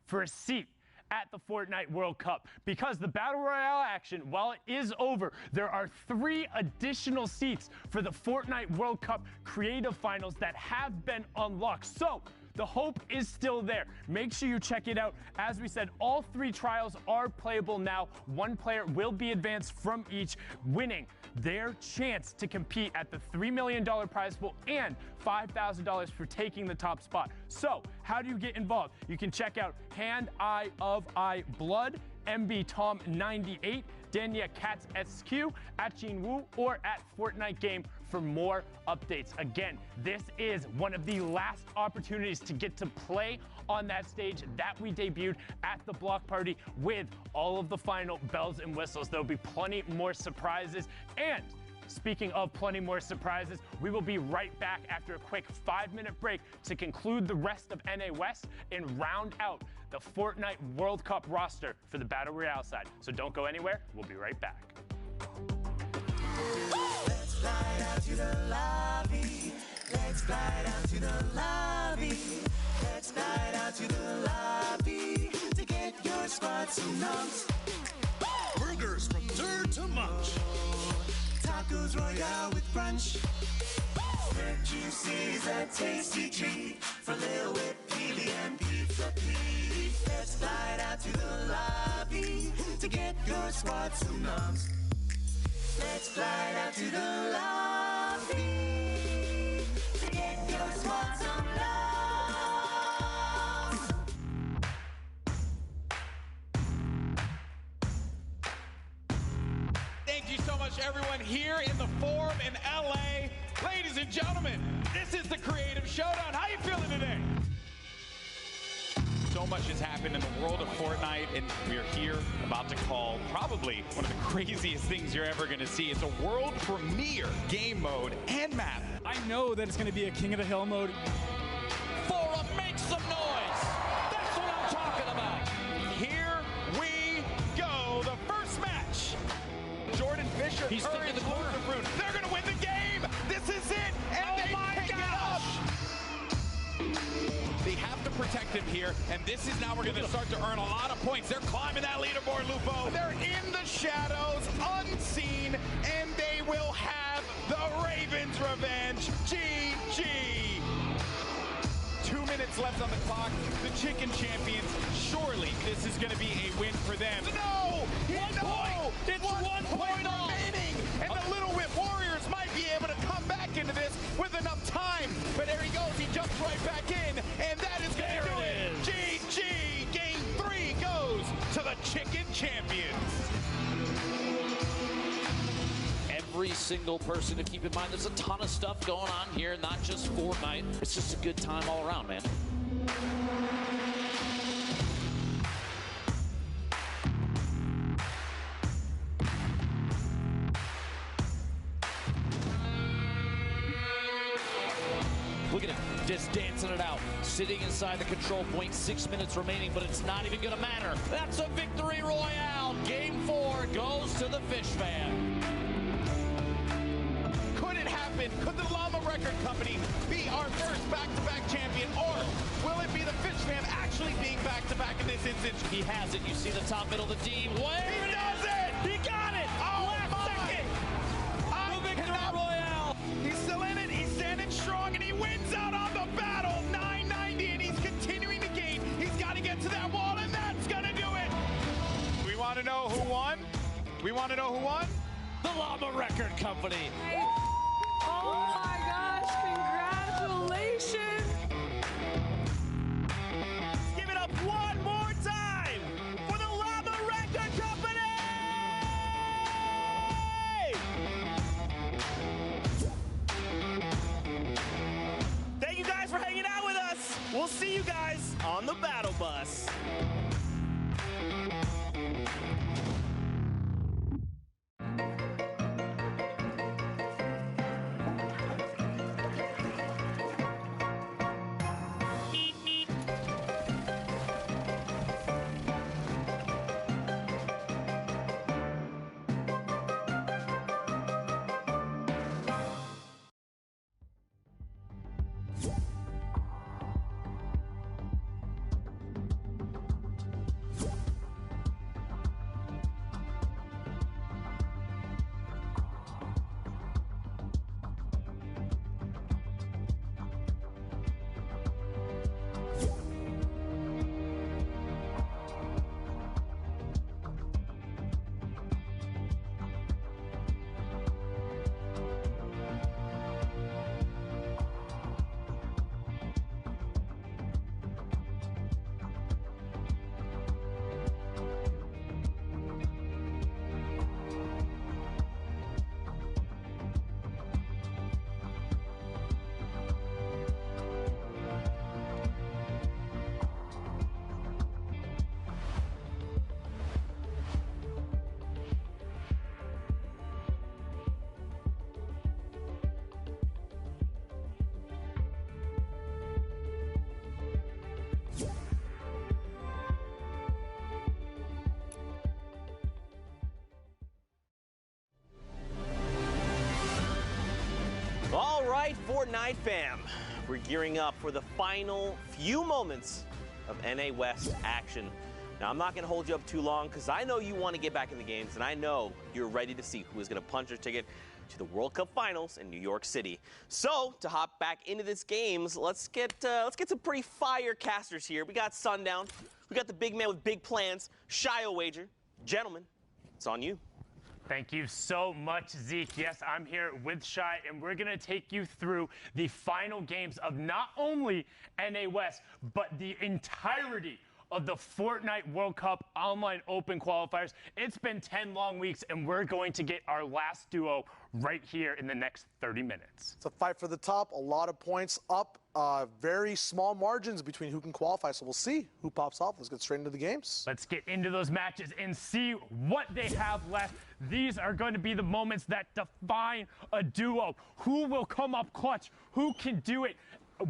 for a seat at the Fortnite World Cup? Because the Battle Royale action, while it is over, there are 3 additional seats for the Fortnite World Cup Creative Finals that have been unlocked. So the hope is still there. Make sure you check it out. As we said, all 3 trials are playable now. 1 player will be advanced from each, winning their chance to compete at the $3 million prize pool and $5,000 for taking the top spot. So how do you get involved? You can check out Hand Eye of I Blood, MB Tom 98, Dania Cats SQ, at Gene Wu, or at Fortnite Game for more updates. Again, this is one of the last opportunities to get to play on that stage that we debuted at the block party with all of the final bells and whistles. There'll be plenty more surprises. And speaking of plenty more surprises, we will be right back after a quick 5-minute break to conclude the rest of NA West and round out the Fortnite World Cup roster for the Battle Royale side. So don't go anywhere. We'll be right back. Let's slide out to the lobby. Let's slide out to the lobby. Let's slide out to the lobby to get your squad some nums. Burgers from dirt to munch. Tacos Royale with brunch. Red juices, a tasty treat for Lil Whip, Peely, and Pizza Pete. Let's slide out to the lobby to get your squad some nums. Let's slide out to the lobby to get your squad some love. Thank you so much, everyone, here in the Forum in LA. Ladies and gentlemen, this is the Creative Showdown. How you feeling today? So much has happened in the world of Fortnite, and we're here about to call probably one of the craziest things you're ever going to see. It's a world premiere game mode and map. I know that it's going to be a King of the Hill mode. Forum, make some noise. That's what I'm talking about. Here we go. The first match. Jordan Fisher, He's Curry, sticking the corner. Fruit. They're going to win the game. This is it. And they pick it up. They have to protect him here, and this is now we're going to start to earn a lot of points. They're climbing that leaderboard, Lupo. They're in the shadows, unseen, and they will have the Ravens' revenge. GG. 2 minutes left on the clock. The Chicken Champions, surely this is going to be a win for them. No! It's 1 point remaining, and the Little Whip Warriors might be able to come back into this with enough time. But there he goes. He jumps right back in, and that is going to do it. GG. Game 3 goes to the Chicken Champions. Every single person to keep in mind. There's a ton of stuff going on here, not just Fortnite. It's just a good time all around, man. just dancing it out. Sitting inside the control point, 6 minutes remaining, but it's not even gonna matter. That's a victory royale. Game 4 goes to the Fish Fam. Could it happen? Could the Llama Record Company be our first back-to-back champion? Or will it be the Fish Fam actually being back-to-back in this instance? He has it. You see the top middle of the D. He does it! He got it! Oh, Last my! second! The victory royale! He's still in it. He's standing strong, and he wins out on the battle. 990, and he's continuing to gain. He's got to get to that wall, and that's going to do it. We want to know who won? We want to know who won? The Llama Record Company. Oh my gosh, congratulations! Give it up one more time for the Llama Record Company! Thank you guys for hanging out with us. We'll see you guys on the battle bus. All right, Fortnite fam, we're gearing up for the final few moments of NA West action. Now, I'm not going to hold you up too long because I know you want to get back in the games, and I know you're ready to see who is going to punch their ticket to the World Cup Finals in New York City. So, to hop back into this games, let's get some pretty fire casters here. We got Sundown, we got the big man with big plans, Shio Wager. Gentlemen, it's on you. Thank you so much, Zeke. Yes, I'm here with Shai, and we're going to take you through the final games of not only NA West, but the entirety of the Fortnite World Cup Online Open qualifiers. It's been 10 long weeks, and we're going to get our last duo right here in the next 30 minutes. It's a fight for the top, a lot of points up, very small margins between who can qualify, so we'll see who pops off. Let's get straight into the games. Let's get into those matches and see what they have left. These are going to be the moments that define a duo. Who will come up clutch? Who can do it?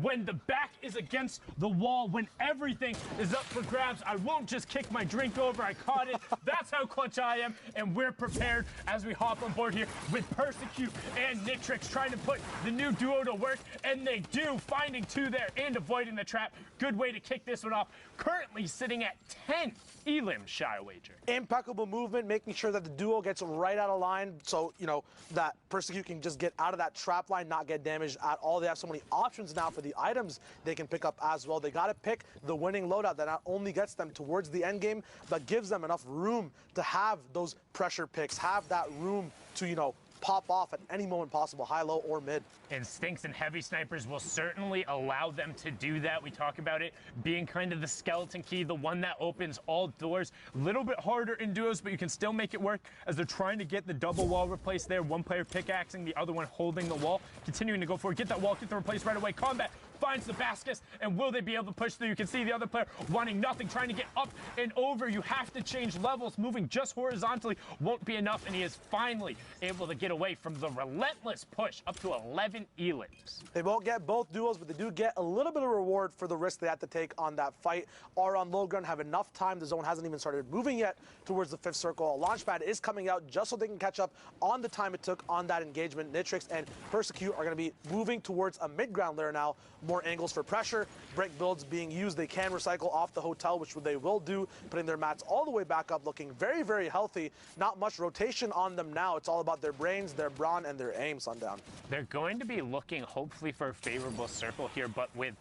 When the back is against the wall, when everything is up for grabs, I won't just kick my drink over. I caught it. That's how clutch I am, and we're prepared as we hop on board here with Persecute and Nitrix trying to put the new duo to work, and they do, finding two there and avoiding the trap. Good way to kick this one off. Currently sitting at 10 Elim, Shia Wager. Impeccable movement, making sure that the duo gets right out of line so, you know, that Persecute can just get out of that trap line, not get damaged at all. They have so many options now for the items they can pick up as well. They got to pick the winning loadout that not only gets them towards the end game, but gives them enough room to have those pressure picks, have that room to, you know, pop off at any moment possible, high, low, or mid. Instincts and heavy snipers will certainly allow them to do that. We talk about it being kind of the skeleton key, the one that opens all doors. A little bit harder in duos, but you can still make it work as they're trying to get the double wall replaced there. One player pickaxing, the other one holding the wall, continuing to go for it. Get that wall, get the replace right away. Combat finds the basket, and will they be able to push through? You can see the other player wanting nothing, trying to get up and over. You have to change levels. Moving just horizontally won't be enough, and he is finally able to get away from the relentless push up to 11 elims. They won't get both duos, but they do get a little bit of reward for the risk they had to take on that fight. Are on low ground, have enough time. The zone hasn't even started moving yet towards the 5th circle. A launch pad is coming out just so they can catch up on the time it took on that engagement. Nitrix and Persecute are going to be moving towards a mid-ground layer now. More angles for pressure. Break builds being used. They can recycle off the hotel, which they will do, putting their mats all the way back up, looking very, very healthy. Not much rotation on them now. It's all about their brains, their brawn, and their aim, Sundown. They're going to be looking hopefully for a favorable circle here, but with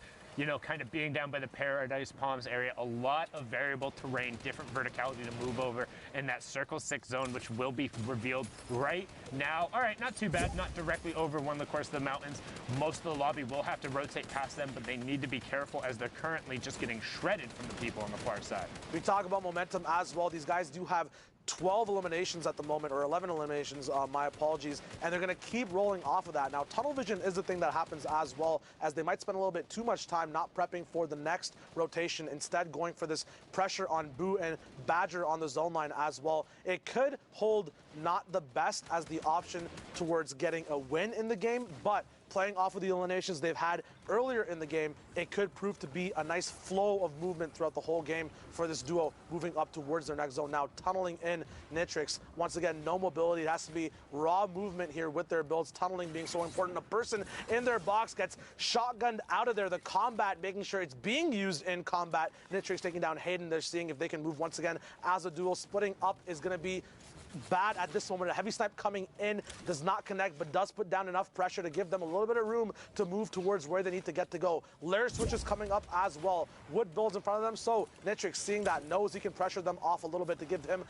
kind of being down by the Paradise Palms area, a lot of variable terrain, different verticality to move over in that Circle 6 zone, which will be revealed right now. All right, not too bad, not directly over one of the course of the mountains. Most of the lobby will have to rotate past them, but they need to be careful as they're currently just getting shredded from the people on the far side. We talk about momentum as well. These guys do have 12 eliminations at the moment, or 11 eliminations, my apologies, and they're going to keep rolling off of that. Now, tunnel vision is the thing that happens as well, as they might spend a little bit too much time not prepping for the next rotation, instead going for this pressure on Boo and Badger on the zone line as well. It could hold not the best as the option towards getting a win in the game, but playing off of the eliminations they've had earlier in the game, it could prove to be a nice flow of movement throughout the whole game for this duo moving up towards their next zone. Now tunneling in Nitrix. Once again, no mobility. It has to be raw movement here with their builds. Tunneling being so important. A person in their box gets shotgunned out of there. The combat, making sure it's being used in combat. Nitrix taking down Hayden. They're seeing if they can move once again as a duo. Splitting up is going to be bad at this moment. A heavy snipe coming in does not connect, but does put down enough pressure to give them a little bit of room to move towards where they need to get to go. Lair switches coming up as well. Wood builds in front of them, so Nitrix, seeing that, knows he can pressure them off a little bit to give him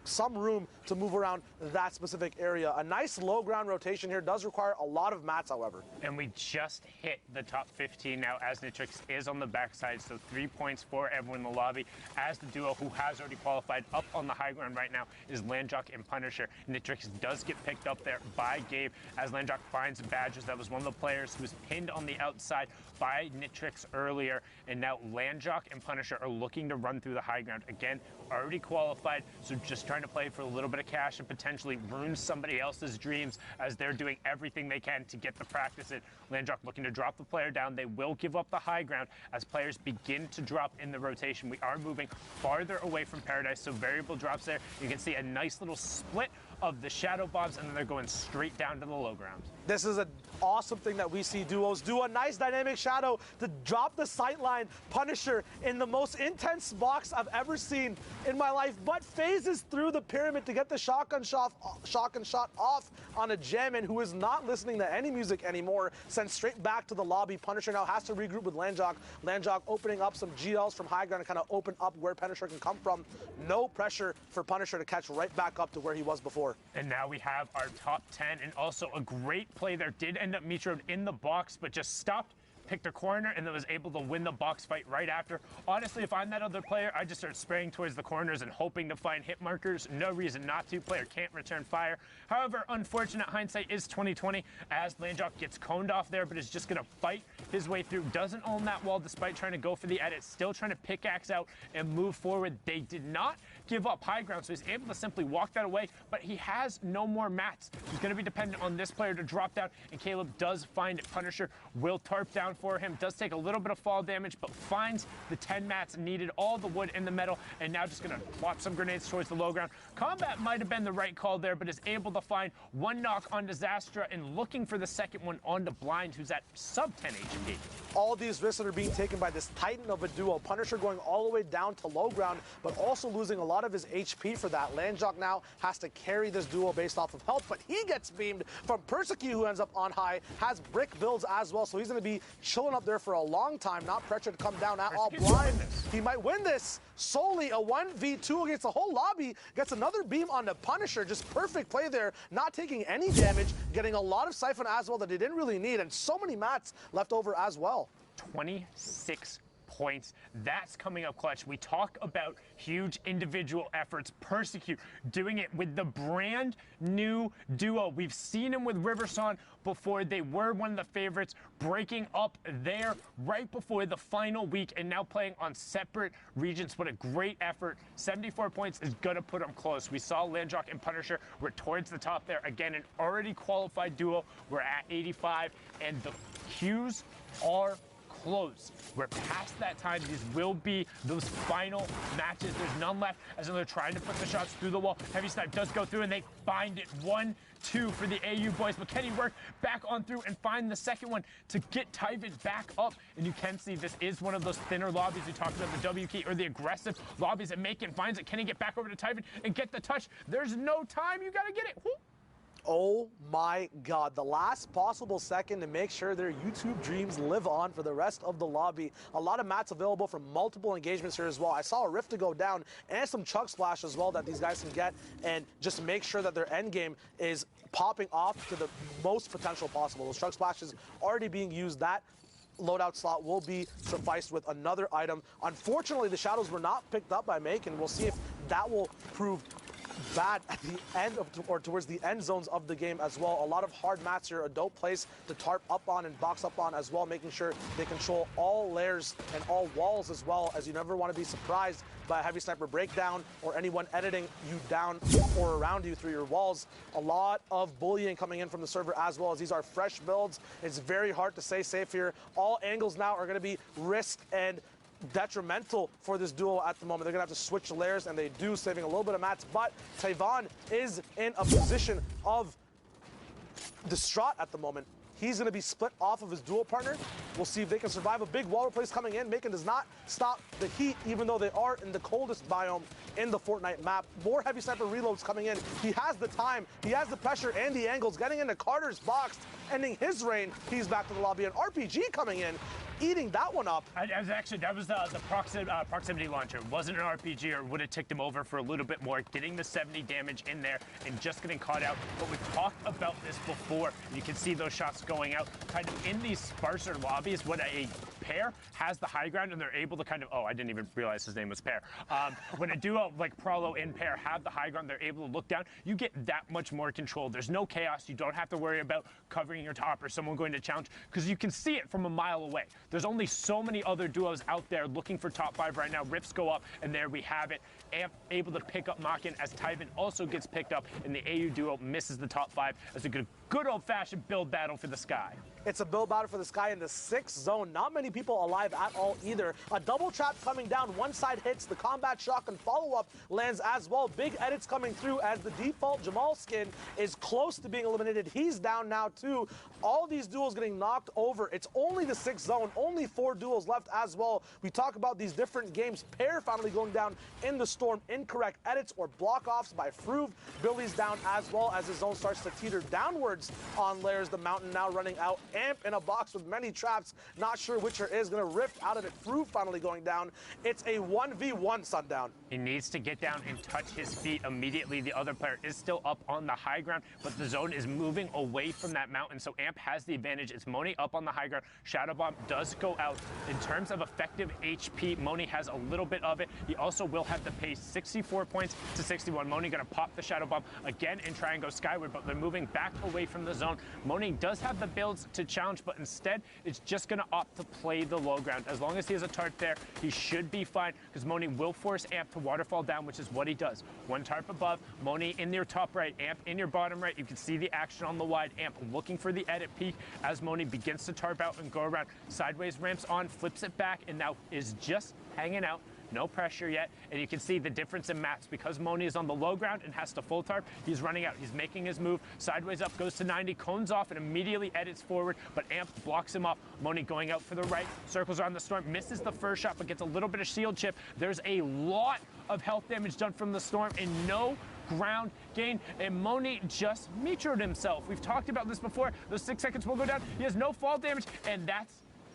some room to move around that specific area. A nice low ground rotation here does require a lot of mats, however. And we just hit the top 15 now as Nitrix is on the backside, so 3 points for everyone in the lobby, as the duo who has already qualified up on the high ground right now is Landjock and Punisher. Nitrix does get picked up there by Gabe as Landjock finds Badgers. That was one of the players who was pinned on the outside by Nitrix earlier, and now Landjock and Punisher are looking to run through the high ground. Again, already qualified, so just trying to play for a little bit of cash and potentially ruin somebody else's dreams as they're doing everything they can to get the practice in. Landjock looking to drop the player down. They will give up the high ground as players begin to drop in the rotation. We are moving farther away from Paradise, so variable drops there. You can see a nice little split of the shadow bombs, and then they're going straight down to the low ground. This is an awesome thing that we see duos do. A nice dynamic shadow to drop the sightline. Punisher in the most intense box I've ever seen in my life, but phases through the pyramid to get the shotgun shot off on a Jammin who is not listening to any music anymore. Sent straight back to the lobby. Punisher now has to regroup with Landjock. Landjock opening up some GLs from high ground to kind of open up where Punisher can come from. No pressure for Punisher to catch right back up to where he was before. And now we have our top 10, and also a great play there. Did end up metroed in the box, but just stopped, picked a corner, and then was able to win the box fight right after. Honestly, if I'm that other player, I just start spraying towards the corners and hoping to find hit markers. No reason not to. Player can't return fire. However, unfortunate hindsight is 2020 as Landjock gets coned off there, but is just going to fight his way through. Doesn't own that wall despite trying to go for the edit. Still trying to pickaxe out and move forward. They did not give up high ground, so he's able to simply walk that away, but he has no more mats. He's going to be dependent on this player to drop down, and Caleb does find it. Punisher will tarp down for him. Does take a little bit of fall damage, but finds the 10 mats needed, all the wood and the metal, and now just going to plop some grenades towards the low ground. Combat might have been the right call there, but is able to find one knock on Disastra and looking for the second one onto Blind, who's at sub 10 HP. All these risks that are being taken by this titan of a duo. Punisher going all the way down to low ground, but also losing a lot of his HP for that. Landjock now has to carry this duo based off of health, but he gets beamed from Persecute, who ends up on high, has brick builds as well, so he's going to be chilling up there for a long time, not pressured to come down at all. Blind, he might win this solely. A 1v2 against the whole lobby, gets another beam on the Punisher. Just perfect play there, not taking any damage, getting a lot of siphon as well that he didn't really need, and so many mats left over as well. 26 points. That's coming up clutch. We talk about huge individual efforts. Persecute doing it with the brand new duo. We've seen him with Riverson before. They were one of the favorites, breaking up there right before the final week and now playing on separate regions. What a great effort. 74 points is going to put them close. We saw Landrock and Punisher were towards the top there. Again, an already qualified duo. We're at 85, and the queues are close. We're past that time. These will be those final matches. There's none left as they're trying to put the shots through the wall. Heavy Snipe does go through, and they find it. 1-2 for the AU boys. But can he work back on through and find the second one to get Tyven back up? And you can see this is one of those thinner lobbies. We talked about the W key or the aggressive lobbies, and Macon finds it. Can he get back over to Tyven and get the touch? There's no time. You got to get it. Whoop. Oh my God, the last possible second to make sure their YouTube dreams live on for the rest of the lobby. A lot of mats available from multiple engagements here as well. I saw a Rift to go down and some Chug Splash as well that these guys can get and just make sure that their end game is popping off to the most potential possible. Those Chug Splashes already being used. That loadout slot will be sufficed with another item. Unfortunately, the shadows were not picked up by Macon. We'll see if that will prove bad at the end of, or towards the end zones of the game as well. A lot of hard mats here, a dope place to tarp up on and box up on as well, making sure they control all layers and all walls as well, as you never want to be surprised by a Heavy Sniper breakdown or anyone editing you down or around you through your walls. A lot of bullying coming in from the server as well, as these are fresh builds. It's very hard to stay safe here. All angles now are going to be risk and detrimental for this duo at the moment. They're going to have to switch layers, and they do, saving a little bit of mats, but Tyvan is in a position of distraught at the moment. He's going to be split off of his dual partner. We'll see if they can survive. A big wall replace coming in. Macon does not stop the heat, even though they are in the coldest biome in the Fortnite map. More Heavy Sniper reloads coming in. He has the time, he has the pressure and the angles. Getting into Carter's box, ending his reign. He's back to the lobby. An RPG coming in, eating that one up. That was the proximity launcher. It wasn't an RPG, or would have ticked him over for a little bit more, getting the 70 damage in there and just getting caught out. But we've talked about this before. You can see those shots going out kind of in these sparser lobbies when a pair has the high ground and they're able to kind of, oh, I didn't even realize his name was Pair. When a duo like Prolo and Pair have the high ground, they're able to look down. You get that much more control. There's no chaos. You don't have to worry about covering your top or someone going to challenge, because you can see it from a mile away. There's only so many other duos out there looking for top 5 right now. Rifts go up, and there we have it. Amp able to pick up Makin as Tyven also gets picked up, and the AU duo misses the top 5 as a good old-fashioned build battle for the sky. It's a build battle for the sky in the 6th zone. Not many people alive at all either. A double trap coming down. One side hits. The combat shotgun follow-up lands as well. Big edits coming through as the default Jamal skin is close to being eliminated. He's down now too. All these duels getting knocked over. It's only the 6th zone. Only 4 duels left as well. We talk about these different games. Pair finally going down in the storm. Incorrect edits or block-offs by Fruve. Billy's down as well as his zone starts to teeter downwards on layers. The mountain now running out. Amp in a box with many traps. Not sure which is going to rift out of it. Fruve finally going down. It's a 1v1 Sundown. He needs to get down and touch his feet immediately. The other player is still up on the high ground, but the zone is moving away from that mountain, so Amp has the advantage. It's Moni up on the high ground. Shadow Bomb does go out. In terms of effective HP, Moni has a little bit of it. He also will have to pay 64 points to 61. Moni going to pop the Shadow Bomb again and try and go skyward, but they're moving back away from the zone. Moni does have the builds to challenge, but instead it's just going to opt to play the low ground. As long as he has a tarp there, he should be fine, because Moni will force Amp to waterfall down, which is what he does. One tarp above, Moni in your top right, Amp in your bottom right. You can see the action on the wide. Amp looking for the edit peak as Moni begins to tarp out and go around. Sideways ramps on, flips it back, and now is just hanging out. No pressure yet, and you can see the difference in mats. Because Moni is on the low ground and has to full tarp, he's running out. He's making his move. Sideways up, goes to 90, cones off, and immediately edits forward, but Amp blocks him off. Moni going out for the right, circles around the storm, misses the first shot, but gets a little bit of shield chip. There's a lot of health damage done from the storm, and no ground gain, and Moni just meteored himself. We've talked about this before. Those 6 seconds will go down. He has no fall damage, and that's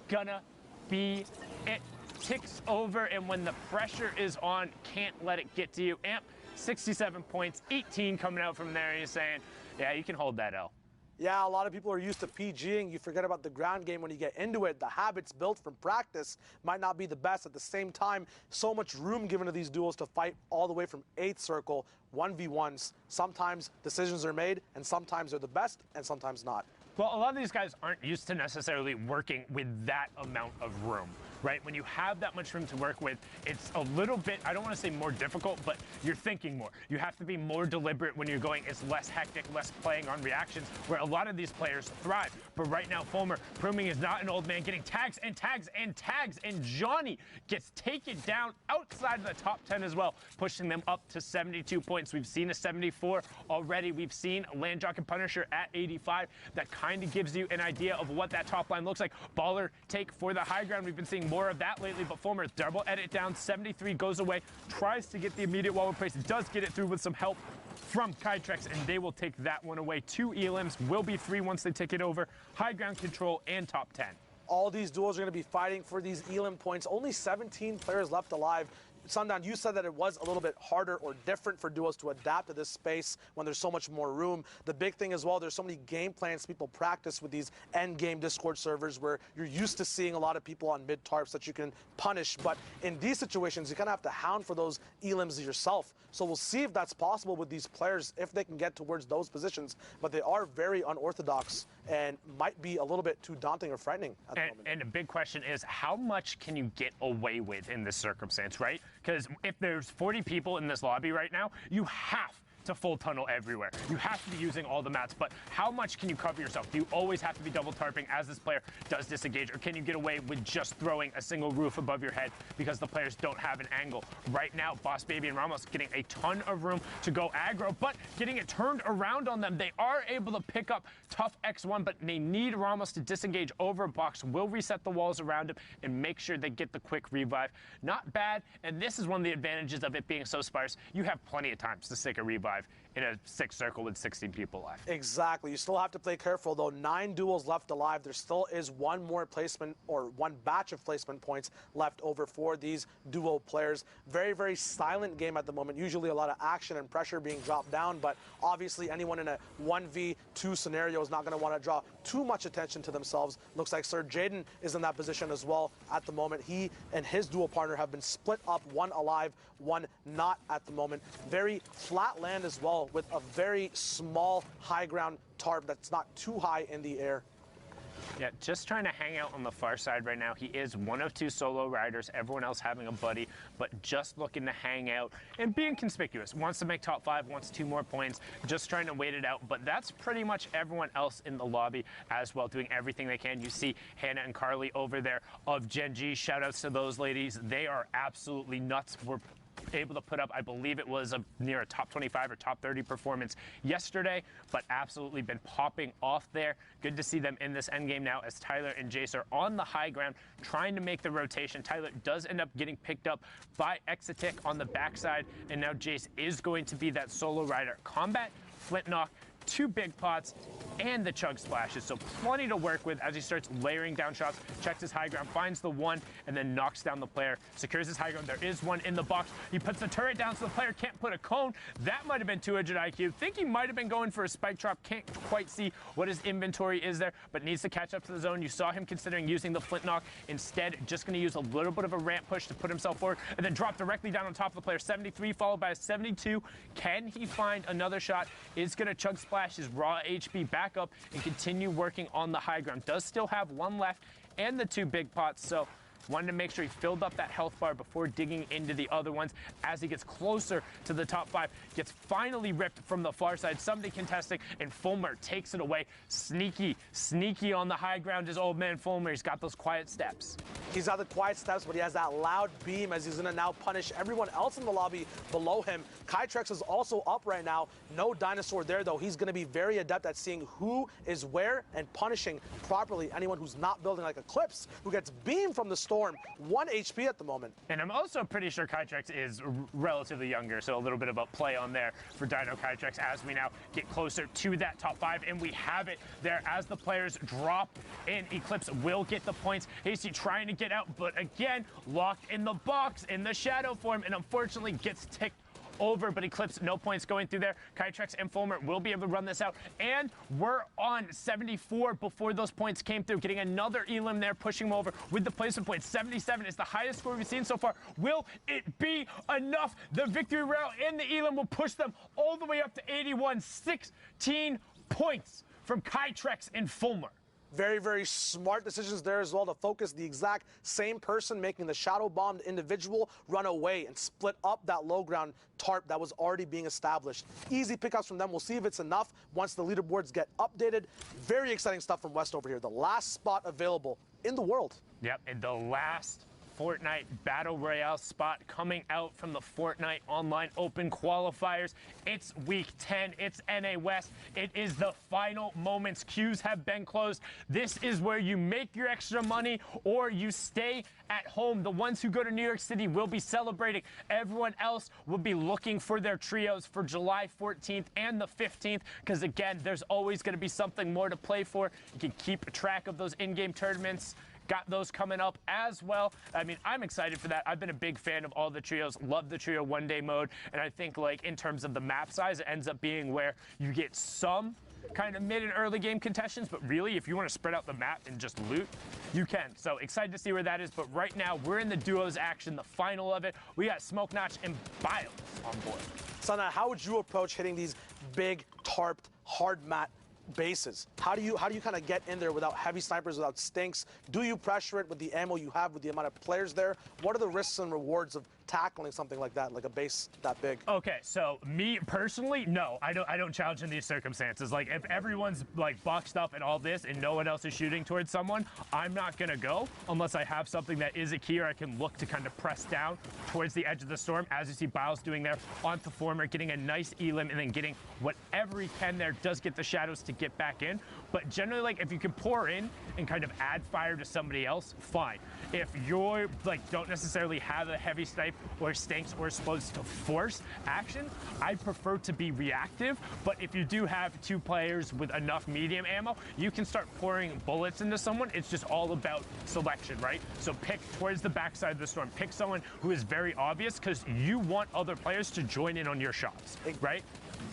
gonna be it. Ticks over, and when the pressure is on, can't let it get to you. Amp, 67 points, 18 coming out from there, and he's saying, yeah, you can hold that L. Yeah, a lot of people are used to PGing. You forget about the ground game when you get into it. The habits built from practice might not be the best. At the same time, so much room given to these duels to fight all the way from 8th circle, 1v1s. Sometimes decisions are made, and sometimes they're the best, and sometimes not. Well, a lot of these guys aren't used to necessarily working with that amount of room, right? When you have that much room to work with, it's a little bit, I don't want to say more difficult, but you're thinking more. You have to be more deliberate when you're going. It's less hectic, less playing on reactions, where a lot of these players thrive. But right now, Fulmer proving is not an old man, getting tags and tags and tags, and Johnny gets taken down outside of the top 10 as well, pushing them up to 72 points. We've seen a 74 already. We've seen Landjock and Punisher at 85. That kind of gives you an idea of what that top line looks like. Baller take for the high ground. We've been seeing more of that lately, but Fulmer double edit down. 73 goes away, tries to get the immediate wall of place, does get it through with some help from Kytrex, and they will take that one away. 2 elims, will be 3 once they take it over. High ground control and top 10. All these duels are going to be fighting for these elim points. Only 17 players left alive. Sundown, you said that it was a little bit harder or different for duos to adapt to this space when there's so much more room. The big thing as well, there's so many game plans people practice with these end game Discord servers where you're used to seeing a lot of people on mid tarps that you can punish. But in these situations, you kind of have to hound for those elims yourself. So we'll see if that's possible with these players, if they can get towards those positions. But they are very unorthodox and might be a little bit too daunting or frightening at the moment. And the big question is, how much can you get away with in this circumstance, right? Because if there's 40 people in this lobby right now, you have to full tunnel everywhere. You have to be using all the mats, but how much can you cover yourself? Do you always have to be double tarping as this player does disengage, or can you get away with just throwing a single roof above your head because the players don't have an angle? Right now, Boss Baby and Ramos getting a ton of room to go aggro, but getting it turned around on them. They are able to pick up tough X1, but they need Ramos to disengage over a box, will reset the walls around him, and make sure they get the quick revive. Not bad, and this is one of the advantages of it being so sparse. You have plenty of times to stick a revive in a 6 circle with 16 people left. Exactly. You still have to play careful, though. 9 duels left alive. There still is one more placement or one batch of placement points left over for these duo players. Very, very silent game at the moment. Usually a lot of action and pressure being dropped down, but obviously anyone in a 1v2 scenario is not going to want to draw too much attention to themselves. Looks like Sir Jaden is in that position as well at the moment. He and his dual partner have been split up, one alive, one not at the moment. Very flat land as well, with a very small high ground tarp that's not too high in the air. Yeah, just trying to hang out on the far side right now. He is one of 2 solo riders, everyone else having a buddy, but just looking to hang out and being conspicuous. Wants to make top 5, wants 2 more points, just trying to wait it out. But that's pretty much everyone else in the lobby as well, doing everything they can. You see Hannah and Carly over there of Gen G. Shout outs to those ladies. They are absolutely nuts. We're able to put up, I believe it was near a top 25 or top 30 performance yesterday, but absolutely been popping off there. Good to see them in this endgame now as Tyler and Jace are on the high ground trying to make the rotation. Tyler does end up getting picked up by Exitic on the backside, and now Jace is going to be that solo rider. Combat, Flint Knock, 2 big pots, and the chug splashes. So plenty to work with as he starts layering down shots, checks his high ground, finds the one, and then knocks down the player, secures his high ground. There is one in the box. He puts the turret down so the player can't put a cone. That might have been 200 IQ. Think he might have been going for a spike drop. Can't quite see what his inventory is there, but needs to catch up to the zone. You saw him considering using the Flint Knock. Instead, just going to use a little bit of a ramp push to put himself forward, and then drop directly down on top of the player. 73 followed by a 72. Can he find another shot? Is going to chug splash his raw HP back up and continue working on the high ground. Does still have 1 left and the 2 big pots, so wanted to make sure he filled up that health bar before digging into the other ones. As he gets closer to the top 5, gets finally ripped from the far side. Somebody contesting, and Fulmer takes it away. Sneaky on the high ground is old man Fulmer. He's got those quiet steps. He's got the quiet steps, but he has that loud beam as he's going to now punish everyone else in the lobby below him. Kytrex is also up right now. No dinosaur there, though. He's going to be very adept at seeing who is where and punishing properly anyone who's not building like Eclipse, who gets beamed from the storm. 1 HP at the moment. And I'm also pretty sure Kytrex is relatively younger, so a little bit of a play on there for Dino Kytrex as we now get closer to that top 5, and we have it there as the players drop in. Eclipse will get the points. Hasty trying to get out, but again, locked in the box in the shadow form, and unfortunately gets ticked over, but Eclipse, no points going through there. Kytrex and Fulmer will be able to run this out. And we're on 74 before those points came through, getting another Elim there, pushing him over with the placement points. 77 is the highest score we've seen so far. Will it be enough? The victory rail and the Elim will push them all the way up to 81. 16 points from Kytrex and Fulmer. Very, very smart decisions there as well to focus the exact same person making the shadow bombed individual run away and split up that low ground tarp that was already being established. Easy pickups from them. We'll see if it's enough once the leaderboards get updated. Very exciting stuff from West over here. The last spot available in the world. Yep, and the last Fortnite Battle Royale spot coming out from the Fortnite Online Open qualifiers. It's week 10. It's NA West. It is the final moments. Queues have been closed. This is where you make your extra money or you stay at home. The ones who go to New York City will be celebrating. Everyone else will be looking for their trios for July 14th and the 15th because, again, there's always going to be something more to play for. You can keep track of those in-game tournaments. Got those coming up as well. I mean, I'm excited for that. I've been a big fan of all the trios. Love the trio one-day mode. And I think, like, in terms of the map size, it ends up being where you get some kind of mid and early game contestants, but really, if you want to spread out the map and just loot, you can. So excited to see where that is. But right now, we're in the duos action, the final of it. We got Smoke Notch and Biles on board. Sana, how would you approach hitting these big, tarped, hard mat bases? How do you kind of get in there without heavy snipers, without stinks? Do you pressure it with the ammo you have, with the amount of players there? What are the risks and rewards of tackling something like that, like a base that big? Okay, so me personally, no, I don't challenge in these circumstances. Like, if everyone's like boxed up and all this and no one else is shooting towards someone, I'm not gonna go unless I have something that is a key or I can look to kind of press down towards the edge of the storm, as you see Biles doing there onto Former, getting a nice elim and then getting whatever he can there. Does get the shadows to get back in, but generally, like, if you can pour in and kind of add fire to somebody else, fine. If you're like don't necessarily have a heavy snipe or stinks or supposed to force action, I prefer to be reactive. But if you do have two players with enough medium ammo, you can start pouring bullets into someone. It's just all about selection, right? So pick towards the backside of the storm. Pick someone who is very obvious because you want other players to join in on your shots, right?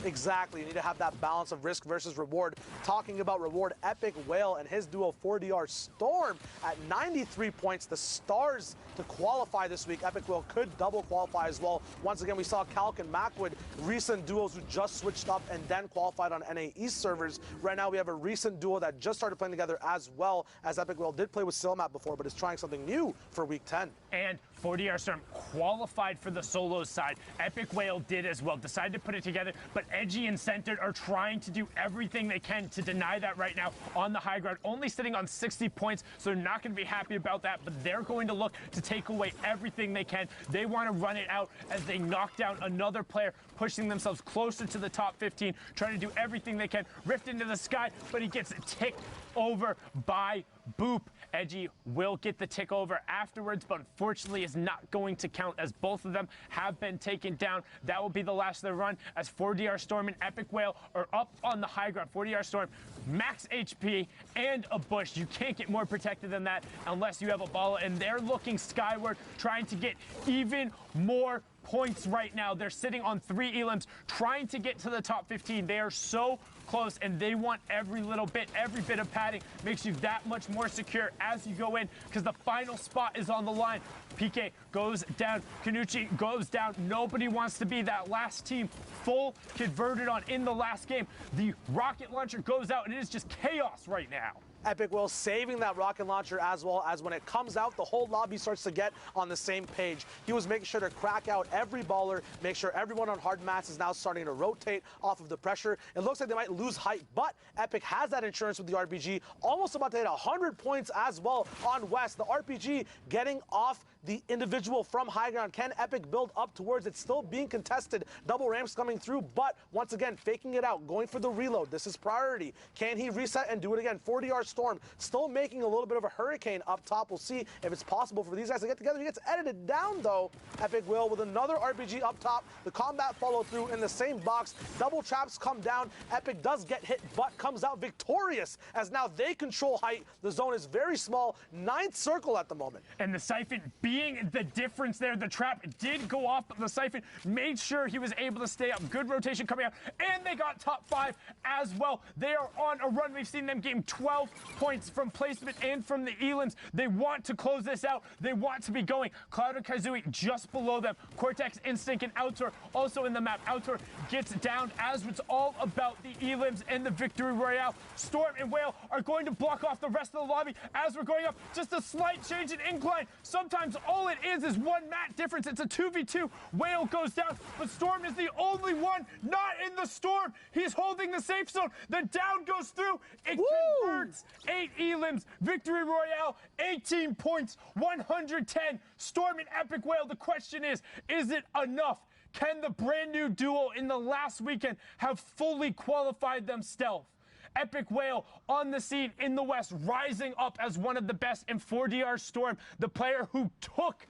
Exactly. You need to have that balance of risk versus reward. Talking about reward, Epic Whale and his duo 4DR Storm at 93 points. The stars to qualify this week. Epic Whale could double qualify as well. Once again, we saw Calc and Macwood, recent duos who just switched up and then qualified on NA East servers. Right now, we have a recent duo that just started playing together as well, as Epic Whale did play with Silmap before, but is trying something new for week 10. And 4DR Storm qualified for the solos side. Epic Whale did as well. Decided to put it together, but Edgy and Centered are trying to do everything they can to deny that right now on the high ground. Only sitting on 60 points, so they're not going to be happy about that, but they're going to look to take away everything they can. They want to run it out as they knock down another player, pushing themselves closer to the top 15, trying to do everything they can. Rift into the sky, but he gets ticked over by Boop. Edgy will get the tick over afterwards, but unfortunately is not going to count as both of them have been taken down. That will be the last of their run as 4DR Storm and Epic Whale are up on the high ground. 4DR Storm, max HP and a bush. You can't get more protected than that unless you have a ball, and they're looking skyward, trying to get even more points right now. They're sitting on 3 elims, trying to get to the top 15. They are so close, and they want every little bit, every bit of padding makes you that much more secure as you go in, because the final spot is on the line. PK goes down, Kanuchi goes down. Nobody wants to be that last team full converted on in the last game. The rocket launcher goes out, and it is just chaos right now. Epic Will saving that rocket launcher, as well as when it comes out, the whole lobby starts to get on the same page. He was making sure to crack out every baller, make sure everyone on hard mats is now starting to rotate off of the pressure. It looks like they might lose height, but Epic has that insurance with the RPG, almost about to hit 100 points as well on West. The RPG getting off the individual from high ground. Can Epic build up towards it? Still being contested. Double ramps coming through, but once again, faking it out, going for the reload. This is priority. Can he reset and do it again? 4DR Storm still making a little bit of a hurricane up top. We'll see if it's possible for these guys to get together. He gets edited down, though. Epic will with another RPG up top. The combat follow through in the same box. Double traps come down. Epic does get hit, but comes out victorious as now they control height. The zone is very small. 9th circle at the moment. And the Siphon beat being the difference there. The trap did go off, but the Siphon made sure he was able to stay up. Good rotation coming out, and they got top 5 as well. They are on a run. We've seen them gain 12 points from placement and from the elims. They want to close this out. They want to be going. Cloud and Kazooie just below them. Cortex, Instinct, and Outer also in the map. Outer gets down as it's all about the elims and the victory royale. Storm and Whale are going to block off the rest of the lobby as we're going up. Just a slight change in incline. Sometimes all it is one mat difference. It's a 2v2. Whale goes down, but Storm is the only one not in the storm. He's holding the safe zone. The down goes through. It converts. 8 elims. Victory royale. 18 points. 110. Storm and Epic Whale. The question is it enough? Can the brand new duo in the last weekend have fully qualified themselves? Epic Whale on the scene in the West, rising up as one of the best, in 4DR Storm, the player who took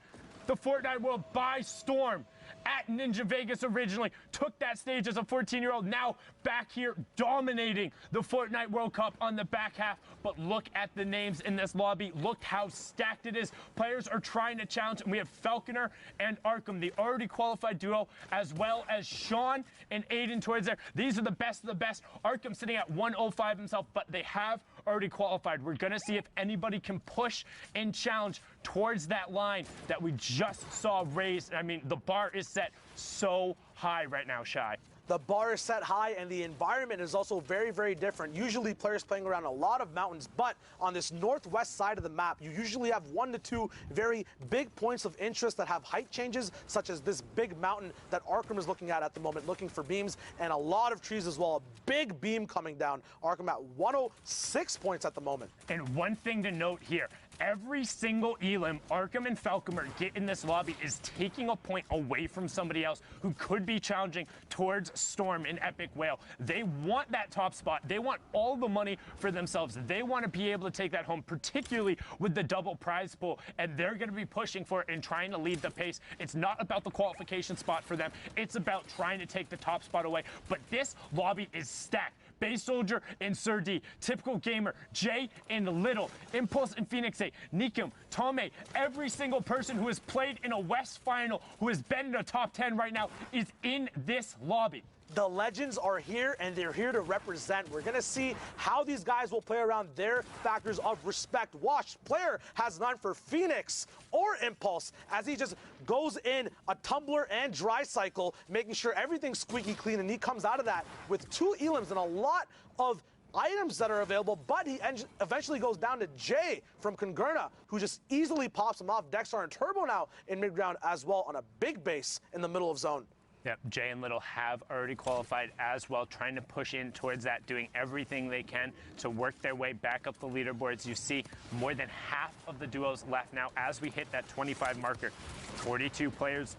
the Fortnite world by storm at Ninja Vegas originally, took that stage as a 14-year-old, now back here dominating the Fortnite World Cup on the back half. But look at the names in this lobby. Look how stacked it is. Players are trying to challenge, and we have Falconer and Arkham, the already qualified duo, as well as Sean and Aiden towards there. These are the best of the best. Arkham sitting at 105 himself, but they have already qualified. We're going to see if anybody can push and challenge towards that line that we just saw raised. I mean, the bar is set so high right now, Shy. The bar is set high, and the environment is also very, very different. Usually players playing around a lot of mountains, but on this northwest side of the map, you usually have 1 to 2 very big points of interest that have height changes, such as this big mountain that Arkham is looking at the moment, looking for beams, and a lot of trees as well. A big beam coming down. Arkham at 106 points at the moment. And one thing to note here, every single elim Arkham and Falconer get in this lobby is taking a point away from somebody else who could be challenging towards Storm and Epic Whale. They want that top spot. They want all the money for themselves. They want to be able to take that home, particularly with the double prize pool, and they're going to be pushing for it and trying to lead the pace. It's not about the qualification spot for them. It's about trying to take the top spot away. But this lobby is stacked. Base Soldier and Sir D, Typical Gamer, Jay and Little, Impulse and Phoenix 8, Nikum, Tome, every single person who has played in a West final, who has been in a top 10 right now, is in this lobby. The legends are here, and they're here to represent. We're going to see how these guys will play around their factors of respect. Watch, player has none for Phoenix or Impulse as he just goes in a tumbler and dry cycle, making sure everything's squeaky clean, and he comes out of that with 2 elims and a lot of items that are available, but he eventually goes down to Jay from Congerna, who just easily pops him off. Dexter and Turbo now in mid-ground as well on a big base in the middle of zone. Yep, Jay and Little have already qualified as well, trying to push in towards that, doing everything they can to work their way back up the leaderboards. You see more than half of the duos left now as we hit that 25 marker. 42 players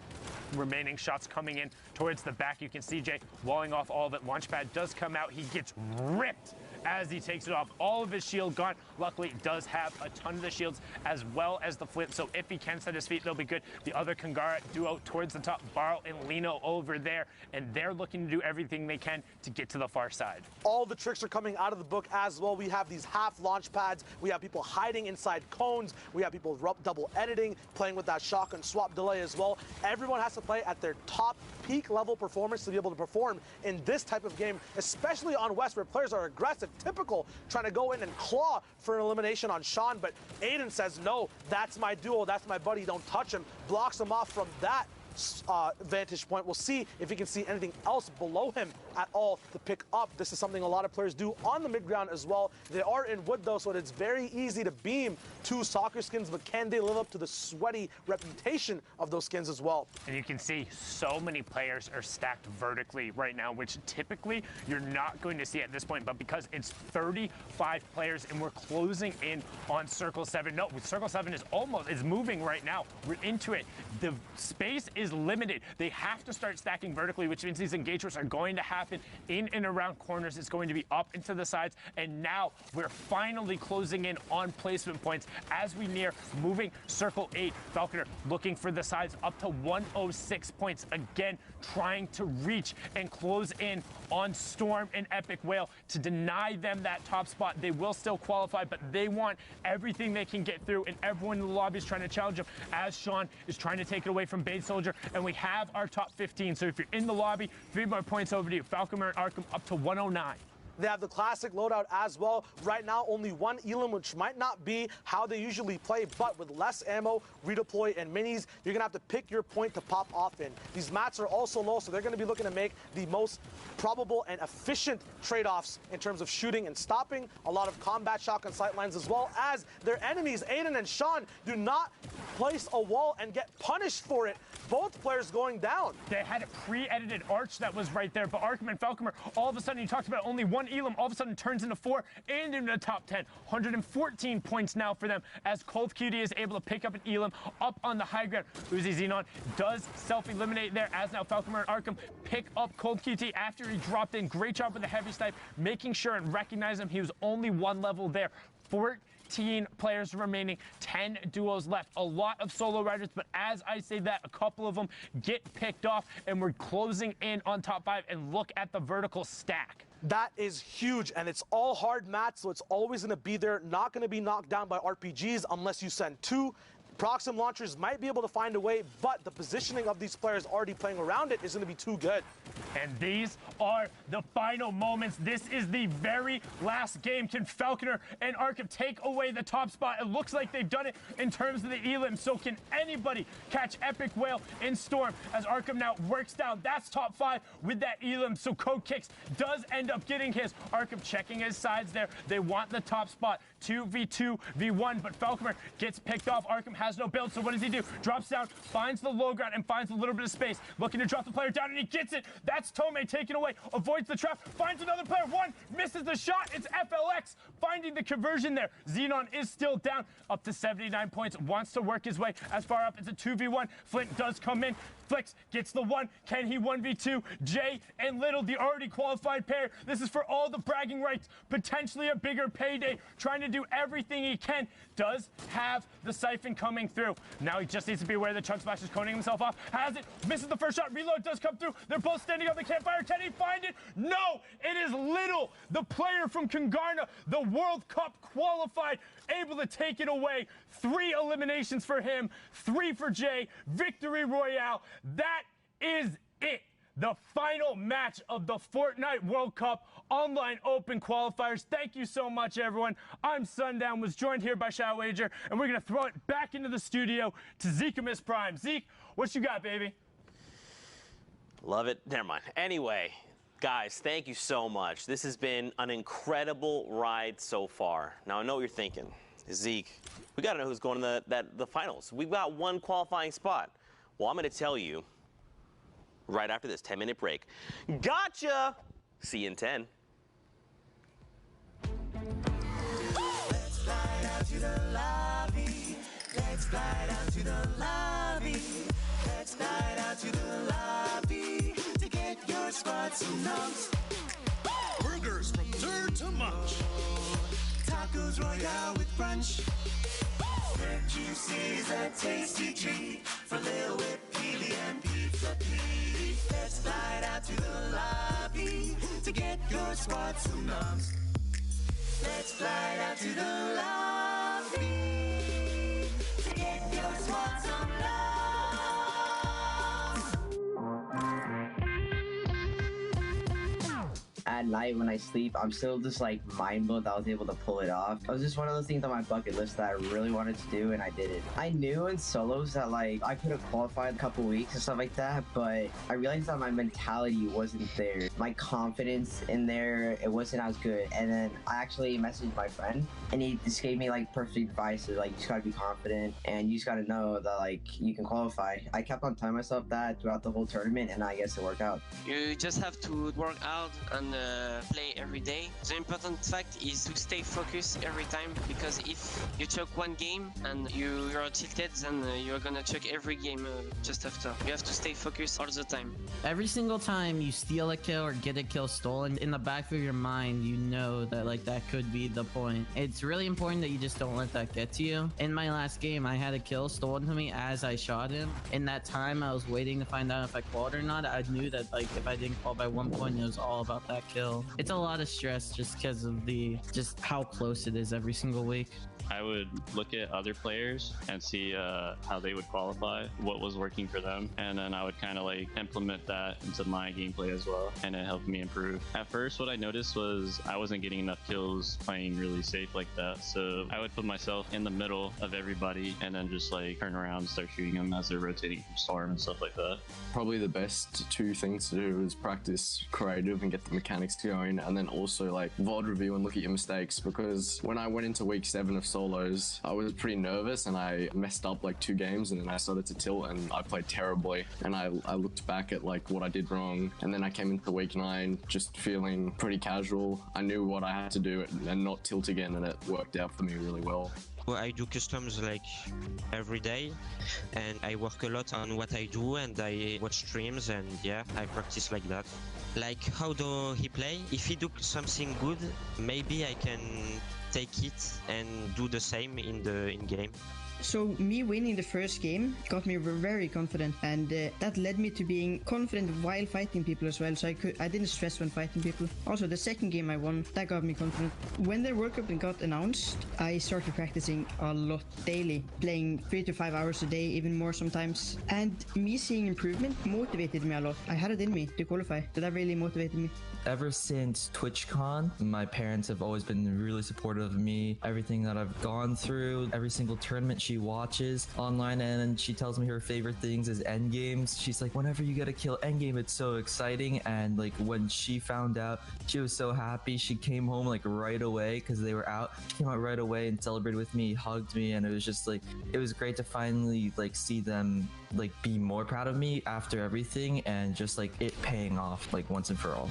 remaining, shots coming in towards the back. You can see Jay walling off all of it. Launchpad does come out. He gets ripped as he takes it off. All of his shield gone. Luckily, does have a ton of the shields as well as the flint, so if he can set his feet, they'll be good. The other Kangara duo towards the top, Barl and Lino over there, and they're looking to do everything they can to get to the far side. All the tricks are coming out of the book as well. We have these half launch pads. We have people hiding inside cones. We have people double editing, playing with that shotgun swap delay as well. Everyone has to play at their top peak level performance to be able to perform in this type of game, especially on West, where players are aggressive. Typical trying to go in and claw for an elimination on Sean, but Aiden says, no, that's my duo, that's my buddy, don't touch him. Blocks him off from that vantage point. We'll see if he can see anything else below him at all to pick up. This is something a lot of players do on the mid-ground as well. They are in wood, though, so it's very easy to beam 2 soccer skins, but can they live up to the sweaty reputation of those skins as well? And you can see so many players are stacked vertically right now, which typically you're not going to see at this point, but because it's 35 players and we're closing in on Circle 7. No, Circle 7 is moving right now. We're into it. The space is limited. They have to start stacking vertically, which means these engagements are going to happen in and around corners. It's going to be up and to the sides. And now we're finally closing in on placement points as we near moving circle 8. Falconer looking for the sides up to 106 points. Again, trying to reach and close in on Storm and Epic Whale to deny them that top spot. They will still qualify, but they want everything they can get through, and everyone in the lobby is trying to challenge them as Sean is trying to take it away from Bait Soldier. And we have our top 15. So if you're in the lobby, 3 more points over to you. Falconer and Arkham up to 109. They have the classic loadout as well. Right now, only one Elam, which might not be how they usually play, but with less ammo, redeploy, and minis, you're going to have to pick your point to pop off in. These mats are also low, so they're going to be looking to make the most probable and efficient trade-offs in terms of shooting and stopping. A lot of combat shotgun sightlines, as well as their enemies, Aiden and Sean, do not place a wall and get punished for it. Both players going down. They had a pre-edited arch that was right there, but Arkham and Falconer, all of a sudden, you talked about only one Elam, all of a sudden turns into 4 and into the top 10. 114 points now for them as Cold Cutie is able to pick up an Elam up on the high ground. Uzi Xenon does self-eliminate there as now Falconer and Arkham pick up Cold Cutie after he dropped in. Great job with the heavy snipe, making sure and recognize him. He was only one level there. 14 players remaining, 10 duos left. A lot of solo riders, but as I say that, a couple of them get picked off, and we're closing in on top 5. And look at the vertical stack. That is huge, and it's all hard mats, so it's always going to be there. Not going to be knocked down by RPGs unless you send 2. Proxim launchers might be able to find a way, but the positioning of these players already playing around it is going to be too good. And these are the final moments. This is the very last game. Can Falconer and Arkham take away the top spot? It looks like they've done it in terms of the Elim. So can anybody catch Epic Whale in Storm as Arkham now works down? That's top 5 with that Elim. So Code Kicks does end up getting his. Arkham checking his sides there. They want the top spot. 2v2, v1, but Falconer gets picked off. Arkham has no build, so what does he do? Drops down, finds the low ground, and finds a little bit of space. Looking to drop the player down, and he gets it. That's Tomei taken away. Avoids the trap, finds another player. 1, misses the shot. It's FLX finding the conversion there. Xenon is still down, up to 79 points. Wants to work his way as far up. It's a 2v1. Flint does come in. Flicks gets the 1. Can he 1v2? Jay and Little, the already qualified pair. This is for all the bragging rights. Potentially a bigger payday. Trying to do everything he can. Does have the siphon coming through. Now he just needs to be aware that Chunk Splash is coning himself off. Has it. Misses the first shot. Reload does come through. They're both standing up. They can't fire. Can he find it? No! It is Little, the player from Kungarna, the World Cup qualified, able to take it away. 3 eliminations for him. 3 for Jay. Victory Royale. That is it. The final match of the Fortnite World Cup Online Open qualifiers. Thank you so much, everyone. I'm Sundown, was joined here by Shao Wager, and we're going to throw it back into the studio to Zeke Miss Prime. Zeke, what you got, baby? Love it. Never mind. Anyway, guys, thank you so much. This has been an incredible ride so far. Now, I know what you're thinking. Zeke, we got to know who's going to the finals. We've got 1 qualifying spot. Well, I'm going to tell you right after this 10-minute break. Gotcha! See you in 10. Let's fly down to the lobby. Let's fly down to the lobby. Let's fly down to the lobby to get your spots and numbs. Burgers from dirt to munch. Tacos Royale with brunch. Red juices, a tasty treat for Lil Whip, Peely, and Pizza Pete. Let's fly out to the lobby to get your spots and numbs. Let's fly out to the lobby to get your spots and numbs. At night when I sleep, I'm still just like mind blown that I was able to pull it off. It was just one of those things on my bucket list that I really wanted to do, and I did it. I knew in solos that like I could have qualified a couple weeks and stuff like that, but I realized that my mentality wasn't there. My confidence in there, it wasn't as good. And then I actually messaged my friend, and he just gave me like perfect advice. Like, you just gotta be confident, and you just gotta know that like you can qualify. I kept on telling myself that throughout the whole tournament, and I guess it worked out. You just have to work out and play every day. The important fact is to stay focused every time, because if you choke one game and you're tilted, then you're gonna choke every game just after. You have to stay focused all the time. Every single time you steal a kill or get a kill stolen, in the back of your mind, you know that like that could be the point. It's really important that you just don't let that get to you. In my last game, I had a kill stolen to me as I shot him. In that time, I was waiting to find out if I qualified or not. I knew that like if I didn't qualify 1 point, it was all about that kill. It's a lot of stress just because of just how close it is every single week. I would look at other players and see how they would qualify, what was working for them, and then I would kind of like implement that into my gameplay as well, and it helped me improve. At first, what I noticed was I wasn't getting enough kills playing really safe like that, so I would put myself in the middle of everybody and then just like turn around and start shooting them as they're rotating from storm and stuff like that. Probably the best two things to do is practice creative and get the mechanics going, and then also like VOD review and look at your mistakes, because when I went into week 7 of solos, I was pretty nervous and I messed up like 2 games, and then I started to tilt and I played terribly, and I looked back at like what I did wrong, and then I came into week 9 just feeling pretty casual. I knew what I had to do and not tilt again, and it worked out for me really well. I do customs like every day, and I work a lot on what I do, and I watch streams, and yeah, I practice like that. Like how do he play? If he do something good, maybe I can take it and do the same in game. So me winning the first game got me very confident, and that led me to being confident while fighting people as well, so I didn't stress when fighting people. Also, the second game I won, that got me confident. When the World Cup got announced, I started practicing a lot daily, playing 3 to 5 hours a day, even more sometimes. And me seeing improvement motivated me a lot. I had it in me to qualify, so that really motivated me. Ever since TwitchCon, my parents have always been really supportive of me, everything that I've gone through, every single tournament she watches online, and she tells me her favorite things is endgames. She's like, whenever you get a kill endgame, it's so exciting. And like when she found out, she was so happy. She came home like right away because they were out. She came out right away and celebrated with me, hugged me, and it was just like, it was great to finally like see them like be more proud of me after everything, and just like it paying off like once and for all.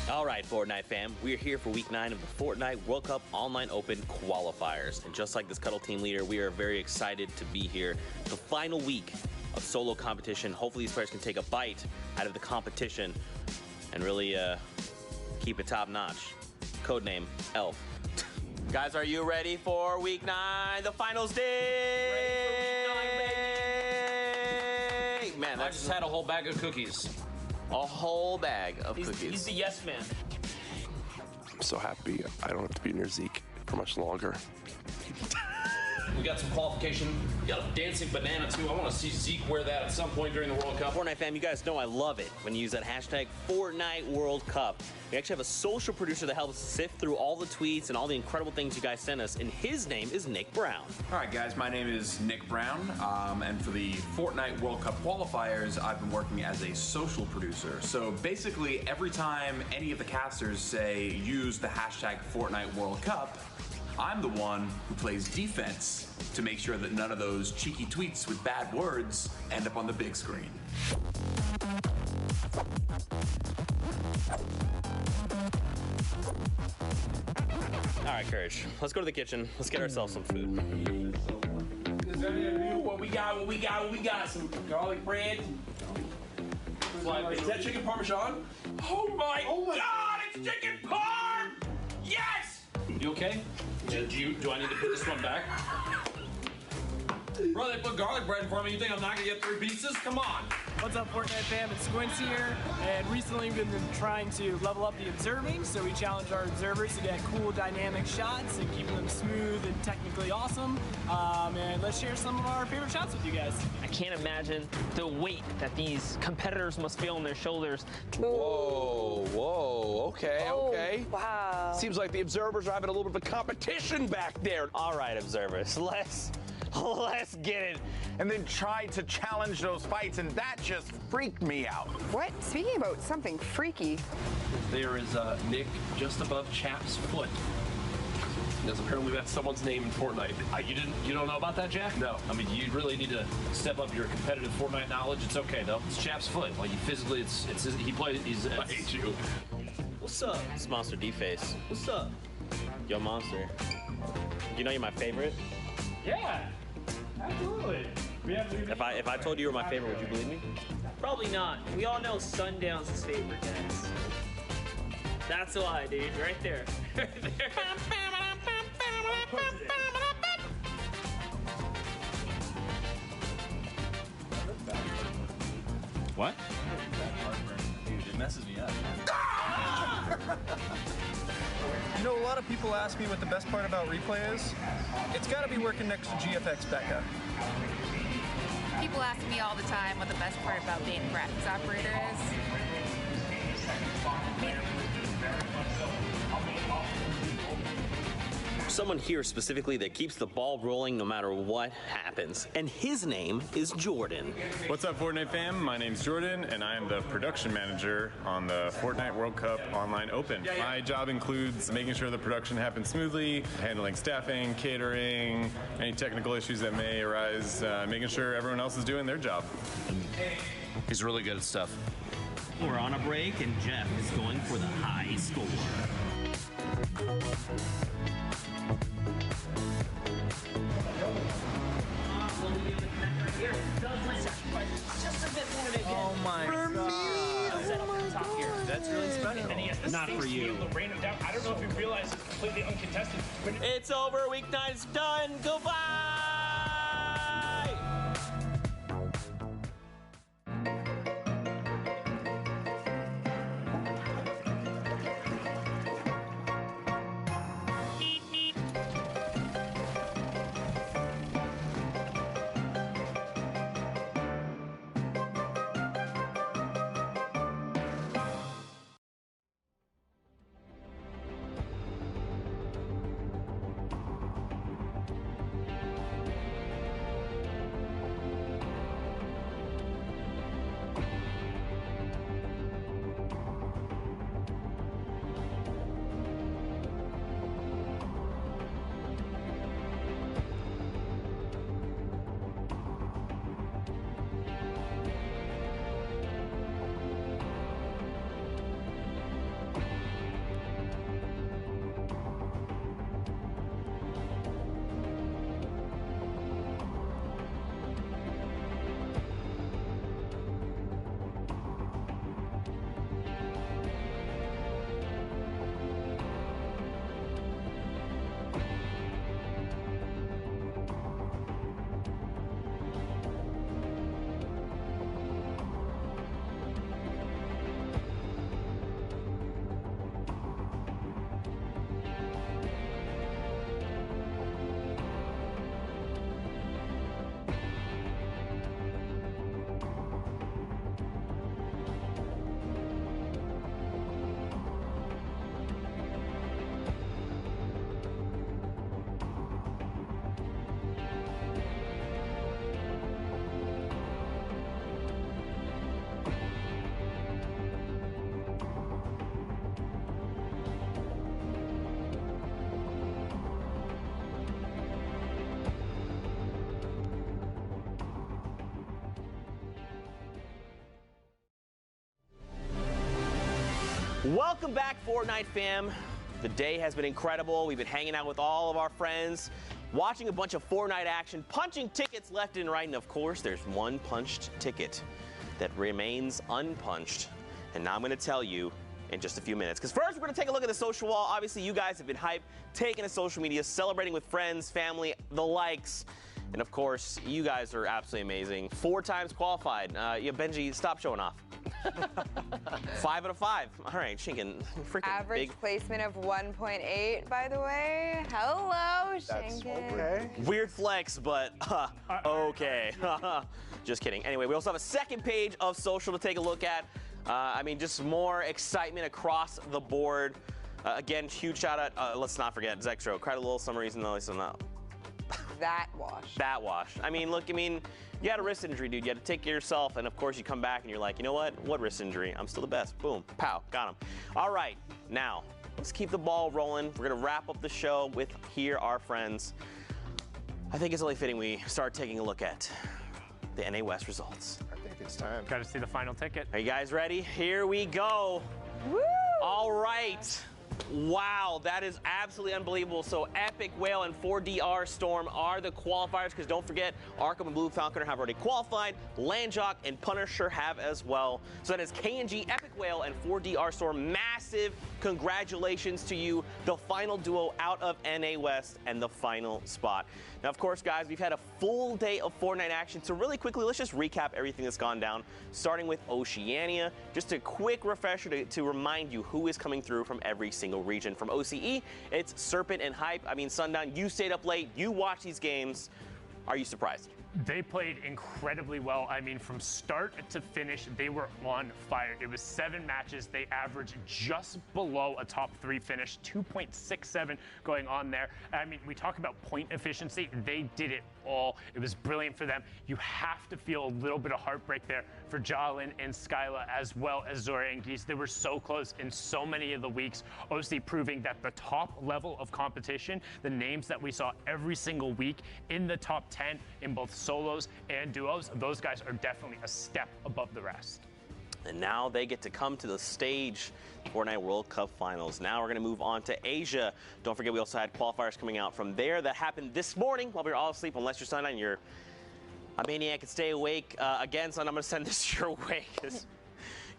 All right, Fortnite fam, we're here for week 9 of the Fortnite World Cup Online Open qualifiers. And just like this Cuddle team leader, we are very excited to be here. The final week of solo competition. Hopefully these players can take a bite out of the competition and really keep it top notch. Codename Elf. Guys, are you ready for week 9, the finals day? Man, I just had a whole bag of cookies. A whole bag of cookies. He's the yes man. I'm so happy I don't have to be near Zeke for much longer. We got some qualification. We got a dancing banana too. I want to see Zeke wear that at some point during the World Cup. Fortnite fam, you guys know I love it when you use that hashtag Fortnite World Cup. We actually have a social producer that helps sift through all the tweets and all the incredible things you guys send us, and his name is Nick Brown. All right, guys, my name is Nick Brown, and for the Fortnite World Cup qualifiers, I've been working as a social producer. So basically, every time any of the casters say use the hashtag Fortnite World Cup, I'm the one who plays defense to make sure that none of those cheeky tweets with bad words end up on the big screen. All right, Courage, let's go to the kitchen. Let's get ourselves some food. What we got? Some garlic bread. Is that chicken parmesan? Oh my God, it's chicken parm! Yes! You okay? Do I need to put this one back? Bro, they put garlic bread in front of me. You think I'm not gonna get 3 pieces? Come on. What's up, Fortnite fam? It's Squints here, and recently we've been trying to level up the observing, so we challenge our observers to get cool dynamic shots and keep them smooth and technically awesome. And let's share some of our favorite shots with you guys. I can't imagine the weight that these competitors must feel on their shoulders. Whoa, okay. Wow. Seems like the observers are having a little bit of competition back there. All right, observers, let's get it. And then tried to challenge those fights, and that just freaked me out. What? Speaking about something freaky. There is Nick just above Chap's foot. because apparently that's someone's name in Fortnite. You don't know about that, Jack? No. I mean, you really need to step up your competitive Fortnite knowledge. It's okay though. It's Chap's foot. Like you physically, he plays. I hate you. What's up? It's Monster D-Face. What's up? Yo, Monster. You know you're my favorite? Yeah, absolutely. If I told you were my favorite, would you believe me? Probably not. We all know Sundown's his favorite dance. That's why, dude. Right there. Right there. What? Dude, it messes me up. You know, a lot of people ask me what the best part about replay is. It's got to be working next to GFX Becca. People ask me all the time what the best part about being a graphics operator is. Someone here specifically that keeps the ball rolling no matter what happens. And his name is Jordan. What's up, Fortnite fam? My name's Jordan, and I am the production manager on the Fortnite World Cup Online Open. My job includes making sure the production happens smoothly, handling staffing, catering, any technical issues that may arise, making sure everyone else is doing their job. He's really good at stuff. We're on a break, and Jeff is going for the high score. Oh my God. That's really special. And he has the Not for you. The random down. I don't know if you realize it's completely uncontested. But It's over. Week 9 is done. Goodbye. Welcome back, Fortnite fam. The day has been incredible. We've been hanging out with all of our friends, watching a bunch of Fortnite action, punching tickets left and right, and of course, there's one punched ticket that remains unpunched. And now I'm going to tell you in just a few minutes. Because first, we're going to take a look at the social wall. Obviously, you guys have been hyped, taking to social media, celebrating with friends, family, the likes. And of course, you guys are absolutely amazing. 4 times qualified. Yeah, Benji, stop showing off. 5 out of 5. All right, Shinken, freaking Average big. placement of 1.8, by the way. Hello, Shinken. Okay. Weird flex, but okay. Just kidding. Anyway, we also have a second page of social to take a look at. I mean, just more excitement across the board. Again, huge shout out. Let's not forget Zextro. Cried a little, some reason though, so no. That wash. That wash. I mean, look, you had a wrist injury, dude. You had to take care of yourself, and of course you come back and you're like, you know what? What wrist injury? I'm still the best. Boom. Pow. Got him. All right. Now, let's keep the ball rolling. We're going to wrap up the show with Here Are Friends. I think it's only fitting we start taking a look at the NA West results. I think it's time. Got to see the final ticket. Are you guys ready? Here we go. Woo! All right. Wow, that is absolutely unbelievable. So Epic Whale and 4DR Storm are the qualifiers, because don't forget, Arkham and Blue Falconer have already qualified. Landjock and Punisher have as well. So that is KNG, Epic Whale, and 4DR Storm. Massive congratulations to you, the final duo out of NA West and the final spot. Now, of course, guys, we've had a full day of Fortnite action. So really quickly, let's just recap everything that's gone down, starting with Oceania. Just a quick refresher to remind you who is coming through from every single region. From OCE, it's Serpent and Hype. I mean, Sundown, you stayed up late, you watched these games. Are you surprised? They played incredibly well. I mean, from start to finish, they were on fire. It was 7 matches. They averaged just below a top 3 finish, 2.67 going on there. I mean, we talk about point efficiency. They did it all. It was brilliant for them. You have to feel a little bit of heartbreak there for Jalen and Skyla, as well as Zora and Geese. They were so close in so many of the weeks. OC proving that the top level of competition, the names that we saw every single week in the top 10 in both solos and duos, those guys are definitely a step above the rest. And now they get to come to the stage, Fortnite World Cup Finals. Now we're going to move on to Asia. Don't forget, we also had qualifiers coming out from there that happened this morning while we were all asleep, unless you're Sundown, you're a maniac and stay awake. Again, son, I'm going to send this your way, because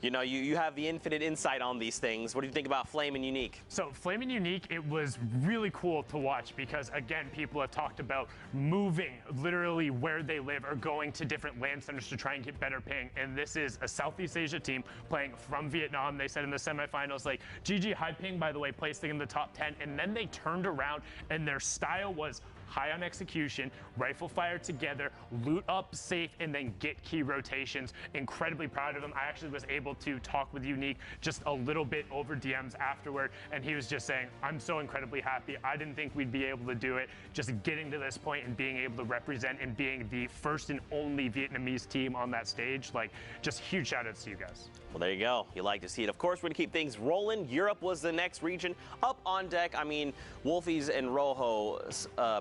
you know, you have the infinite insight on these things. What do you think about Flame and Unique? So Flame and Unique, it was really cool to watch because, again, people have talked about moving literally where they live or going to different land centers to try and get better ping. And this is a Southeast Asia team playing from Vietnam. They said in the semifinals, like, GG high ping, by the way, placing in the top 10. And then they turned around and their style was high on execution, rifle fire together, loot up safe, and then get key rotations. Incredibly proud of him. I actually was able to talk with Unique just a little bit over DMs afterward, and he was just saying, I'm so incredibly happy. I didn't think we'd be able to do it. Just getting to this point and being able to represent and being the first and only Vietnamese team on that stage, like, just huge shout outs to you guys. Well, there you go. You like to see it. Of course, we're going to keep things rolling. Europe was the next region up on deck. I mean, Wolfies and Rojo,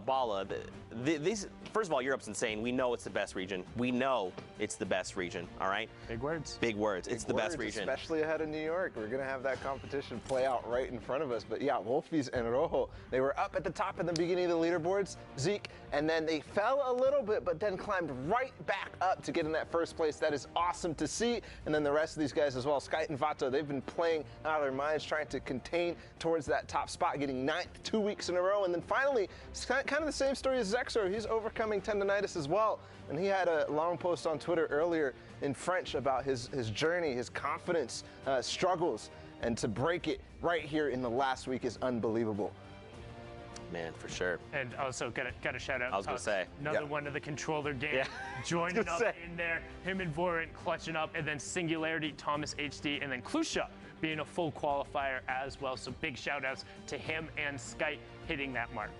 Bala, these, first of all, Europe's insane. We know it's the best region. We know it's the best region, all right? Big words. Big words. It's the best region. Especially ahead of New York. We're going to have that competition play out right in front of us. But yeah, Wolfies and Rojo, they were up at the top in the beginning of the leaderboards, Zeke, and then they fell a little bit, but then climbed right back up to get in that first place. That is awesome to see. And then the rest of these guys as well, Sky and Vato, they've been playing out of their minds, trying to contain towards that top spot, getting 9th 2 weeks in a row. And then finally, it's kind of the same story as Zexor. He's overcoming tendonitis as well. And he had a long post on Twitter earlier in French about his journey, his confidence, struggles. And to break it right here in the last week is unbelievable. Man, for sure. And also, got a shout out. I was going to say. Another one of the controller gang Yeah. joining up in there. Him and Vorent clutching up, and then Singularity, Thomas HD, and then Klusha being a full qualifier as well. So big shout outs to him and Skype hitting that mark.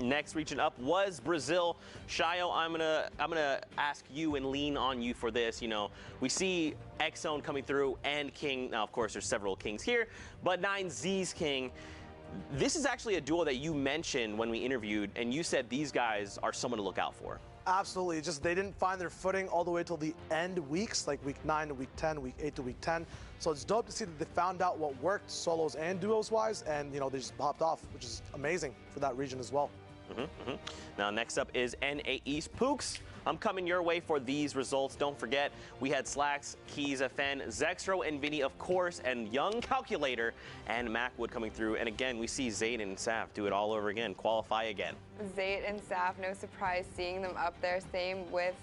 Next region up was Brazil. Shayo, I'm gonna ask you and lean on you for this. You know, we see X-Zone coming through and King. Now, of course, there's several Kings here, but 9Z's King. This is actually a duo that you mentioned when we interviewed, and you said these guys are someone to look out for. Absolutely. Just they didn't find their footing all the way till the end weeks, like week 9 to week 10, week 8 to week 10. So it's dope to see that they found out what worked solos and duos wise, and you know, they just popped off, which is amazing for that region as well. Now, next up is NA East. Pooks, I'm coming your way for these results. Don't forget, we had Slacks, Keys, FN, Zexro, and Vinny, of course, and Young Calculator and Macwood coming through. And again, we see Zayd and Saf do it all over again, qualify again. Zayd and Saf, no surprise seeing them up there. Same with,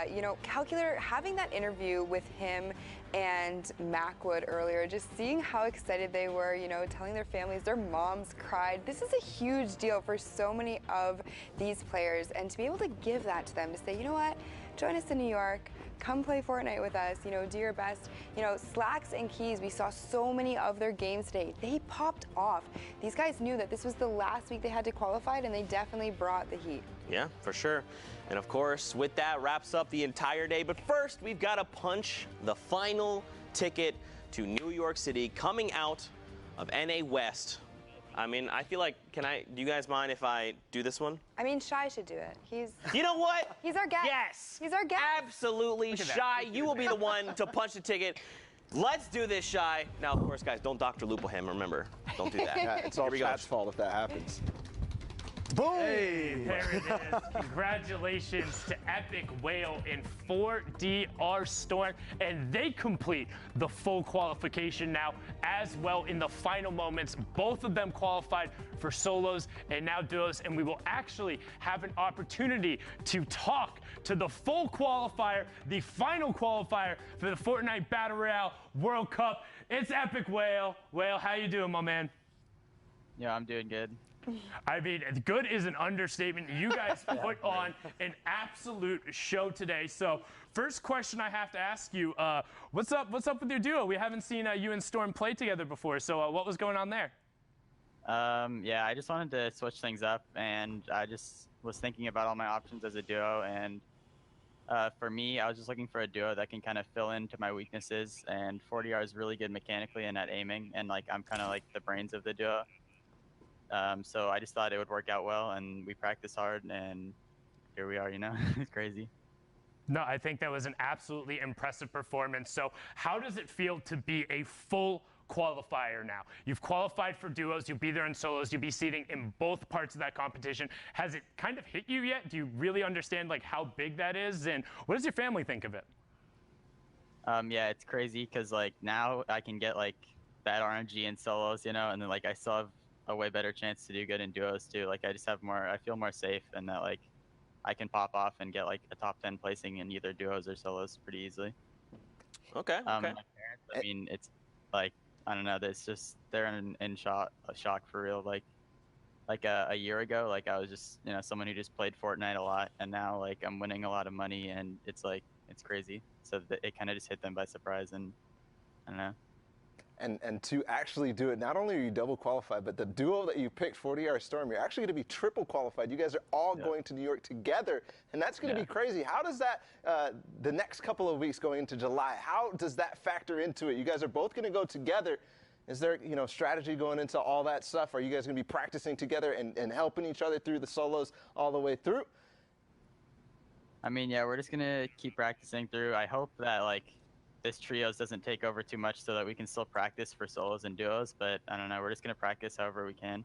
you know, Calculator, having that interview with him and Macwood earlier, just seeing how excited they were, you know, telling their families, their moms cried. This is a huge deal for so many of these players, and to be able to give that to them, to say, you know what, join us in New York, come play Fortnite with us, you know, do your best. You know, Slacks and Keys, we saw so many of their games today. They popped off. These guys knew that this was the last week they had to qualify, and they definitely brought the heat. Yeah, for sure. And of course, with that wraps up the entire day. But first, we've got to punch the final ticket to New York City, coming out of NA West. I mean, I feel like, do you guys mind if I do this one? I mean, Shy should do it. You know what? He's our guest. Yes. He's our guest. Absolutely. Shy, you will be the one to punch the ticket. Let's do this, Shy. Now, of course, guys, don't Dr. Lupo him, remember. Don't do that. Yeah, it's all Chat's fault if that happens. Boom! Hey, there it is. Congratulations to Epic Whale in 4DR Storm, and they complete the full qualification now as well in the final moments. Both of them qualified for solos and now duos, and we will actually have an opportunity to talk to the full qualifier, the final qualifier for the Fortnite Battle Royale World Cup. It's Epic Whale. Whale, how you doing, my man? Yeah, I'm doing good. I mean, good is an understatement. You guys put on an absolute show today. So, first question I have to ask you: what's up with your duo? We haven't seen you and Storm play together before. So, what was going on there? Yeah, I just wanted to switch things up, and I just was thinking about all my options as a duo. And for me, I was just looking for a duo that can kind of fill into my weaknesses. And 4DR is really good mechanically and at aiming, and like I'm kind of like the brains of the duo. So I just thought it would work out well, and we practiced hard, and here we are, you know. It's crazy. No, I think that was an absolutely impressive performance. So how does it feel to be a full qualifier now? You've qualified for duos, you'll be there in solos, you'll be seating in both parts of that competition. Has it kind of hit you yet? Do you really understand like how big that is, and what does your family think of it? Yeah, it's crazy because like now I can get like bad RNG in solos, you know, and then like I still have a way better chance to do good in duos too. Like I just have I feel more safe, and that like I can pop off and get like a top 10 placing in either duos or solos pretty easily. Okay. My parents, I mean, it's like, I don't know, it's just, they're in shock for real. Like a year ago, like I was just, you know, someone who just played Fortnite a lot, and now like I'm winning a lot of money, and it's like, it's crazy. So it kind of just hit them by surprise, and I don't know. And to actually do it, not only are you double qualified, but the duo that you picked, 4DR Storm, you're actually going to be triple qualified. You guys are all going to New York together, and that's going to be crazy. How does that, the next couple of weeks going into July, how does that factor into it? You guys are both going to go together. Is there, you know, strategy going into all that stuff? Are you guys going to be practicing together and helping each other through the solos all the way through? I mean, yeah, we're just going to keep practicing through. I hope that, like, this trios doesn't take over too much so that we can still practice for solos and duos, but I don't know, we're just going to practice however we can.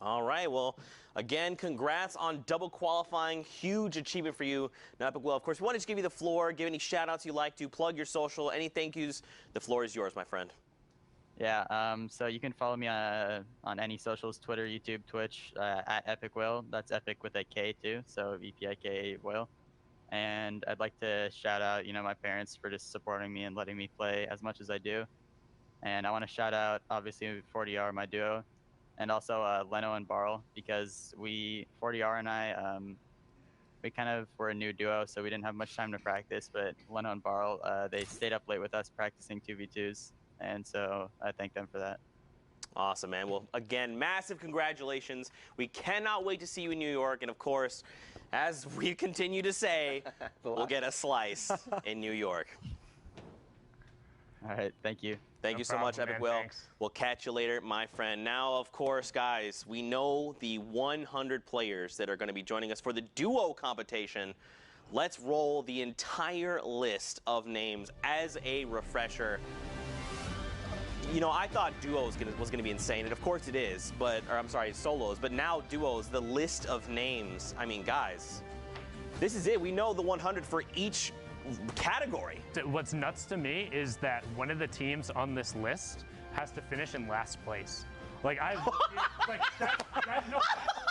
All right, well, again, congrats on double qualifying. Huge achievement for you. Now, Epic Will, of course, we want to just give you the floor, give any shout-outs you like to, plug your social, any thank yous. The floor is yours, my friend. Yeah, so you can follow me on any socials, Twitter, YouTube, Twitch, at Epic Will. That's Epic with a K too, so EPIK Will. And I'd like to shout out, you know, my parents for just supporting me and letting me play as much as I do. And I want to shout out, obviously, 4DR, my duo, and also Leno and Barl, because 4DR and I, we kind of were a new duo, so we didn't have much time to practice. But Leno and Barl, they stayed up late with us practicing 2v2s, and so I thank them for that. Awesome, man. Well, again, massive congratulations. We cannot wait to see you in New York. And, of course, as we continue to say, we'll get a slice in New York. All right. Thank you. Thank you so much, Epic Will. We'll catch you later, my friend. Now, of course, guys, we know the 100 players that are going to be joining us for the duo competition. Let's roll the entire list of names as a refresher. You know, I thought duos was gonna be insane, and of course it is, or I'm sorry, solos, but now duos, the list of names, I mean, guys, this is it. We know the 100 for each category. What's nuts to me is that one of the teams on this list has to finish in last place. Like,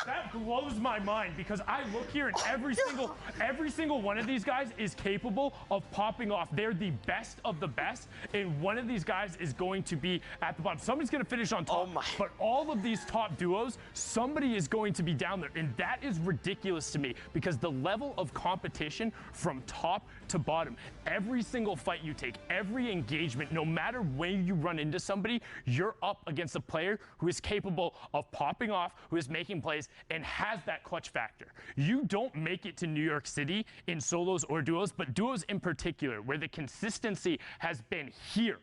that blows my mind, because I look here and every single one of these guys is capable of popping off. They're the best of the best, and one of these guys is going to be at the bottom. Somebody's going to finish on top, but all of these top duos, somebody is going to be down there, and that is ridiculous to me, because the level of competition from top to bottom, every single fight you take, every engagement, no matter when you run into somebody, you're up against a player who is capable of popping off, who is making plays, and has that clutch factor. You don't make it to New York City in solos or duos, but duos in particular, where the consistency has been here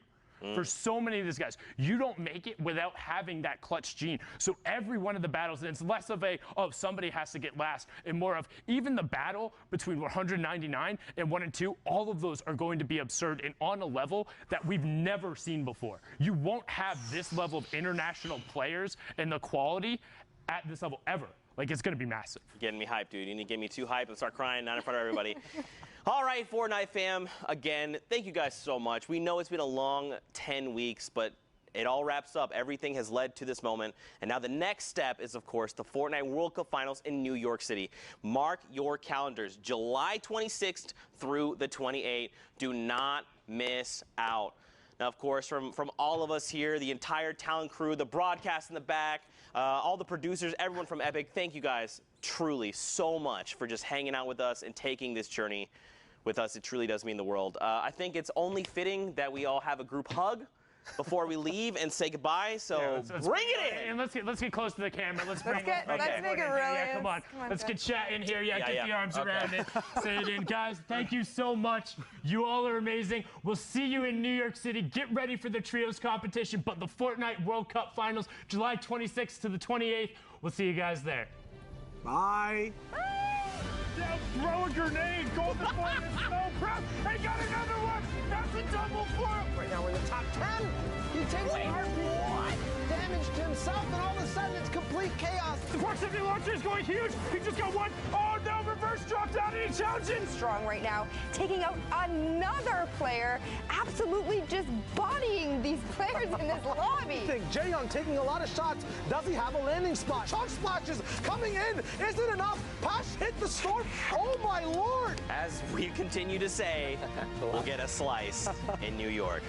for so many of these guys. You don't make it without having that clutch gene. So every one of the battles, and it's less of a, oh, somebody has to get last, and more of even the battle between 199 and 1 and 2, all of those are going to be absurd and on a level that we've never seen before. You won't have this level of international players and the quality at this level ever. Like, it's going to be massive. You're getting me hyped, dude. You need to get me too hyped and start crying, not in front of everybody. All right, Fortnite fam, again, thank you guys so much. We know it's been a long 10 weeks, but it all wraps up. Everything has led to this moment. And now the next step is, of course, the Fortnite World Cup Finals in New York City. Mark your calendars, July 26th through the 28th. Do not miss out. Now, of course, from all of us here, the entire talent crew, the broadcast in the back, all the producers, everyone from Epic, thank you guys truly so much for just hanging out with us and taking this journey with us. It truly does mean the world. I think it's only fitting that we all have a group hug before we leave and say goodbye. So let's bring it in. And let's get close to the camera. Let's make it really. Yeah, come on. Let's get chat in here. Yeah, get the arms around it. Say it in, guys. Thank you so much. You all are amazing. We'll see you in New York City. Get ready for the trios competition, but the Fortnite World Cup Finals, July 26th to the 28th. We'll see you guys there. Bye. Yeah, throw a grenade. Golden Boy is so proud. They got another one. That's a double for him. Right now we're in the top 10. He takes damage to himself, and all of a sudden it's complete chaos. The proximity launcher is going huge. He just got one. Oh no, reverse drop down and he challenging. Strong right now, taking out another player, absolutely just bodying these players in this lobby. I think Jaehyun taking a lot of shots. Does he have a landing spot? Chunk splashes coming in. Isn't enough. Pash hit the storm. Oh my lord. As we continue to say, we'll get a slice in New York.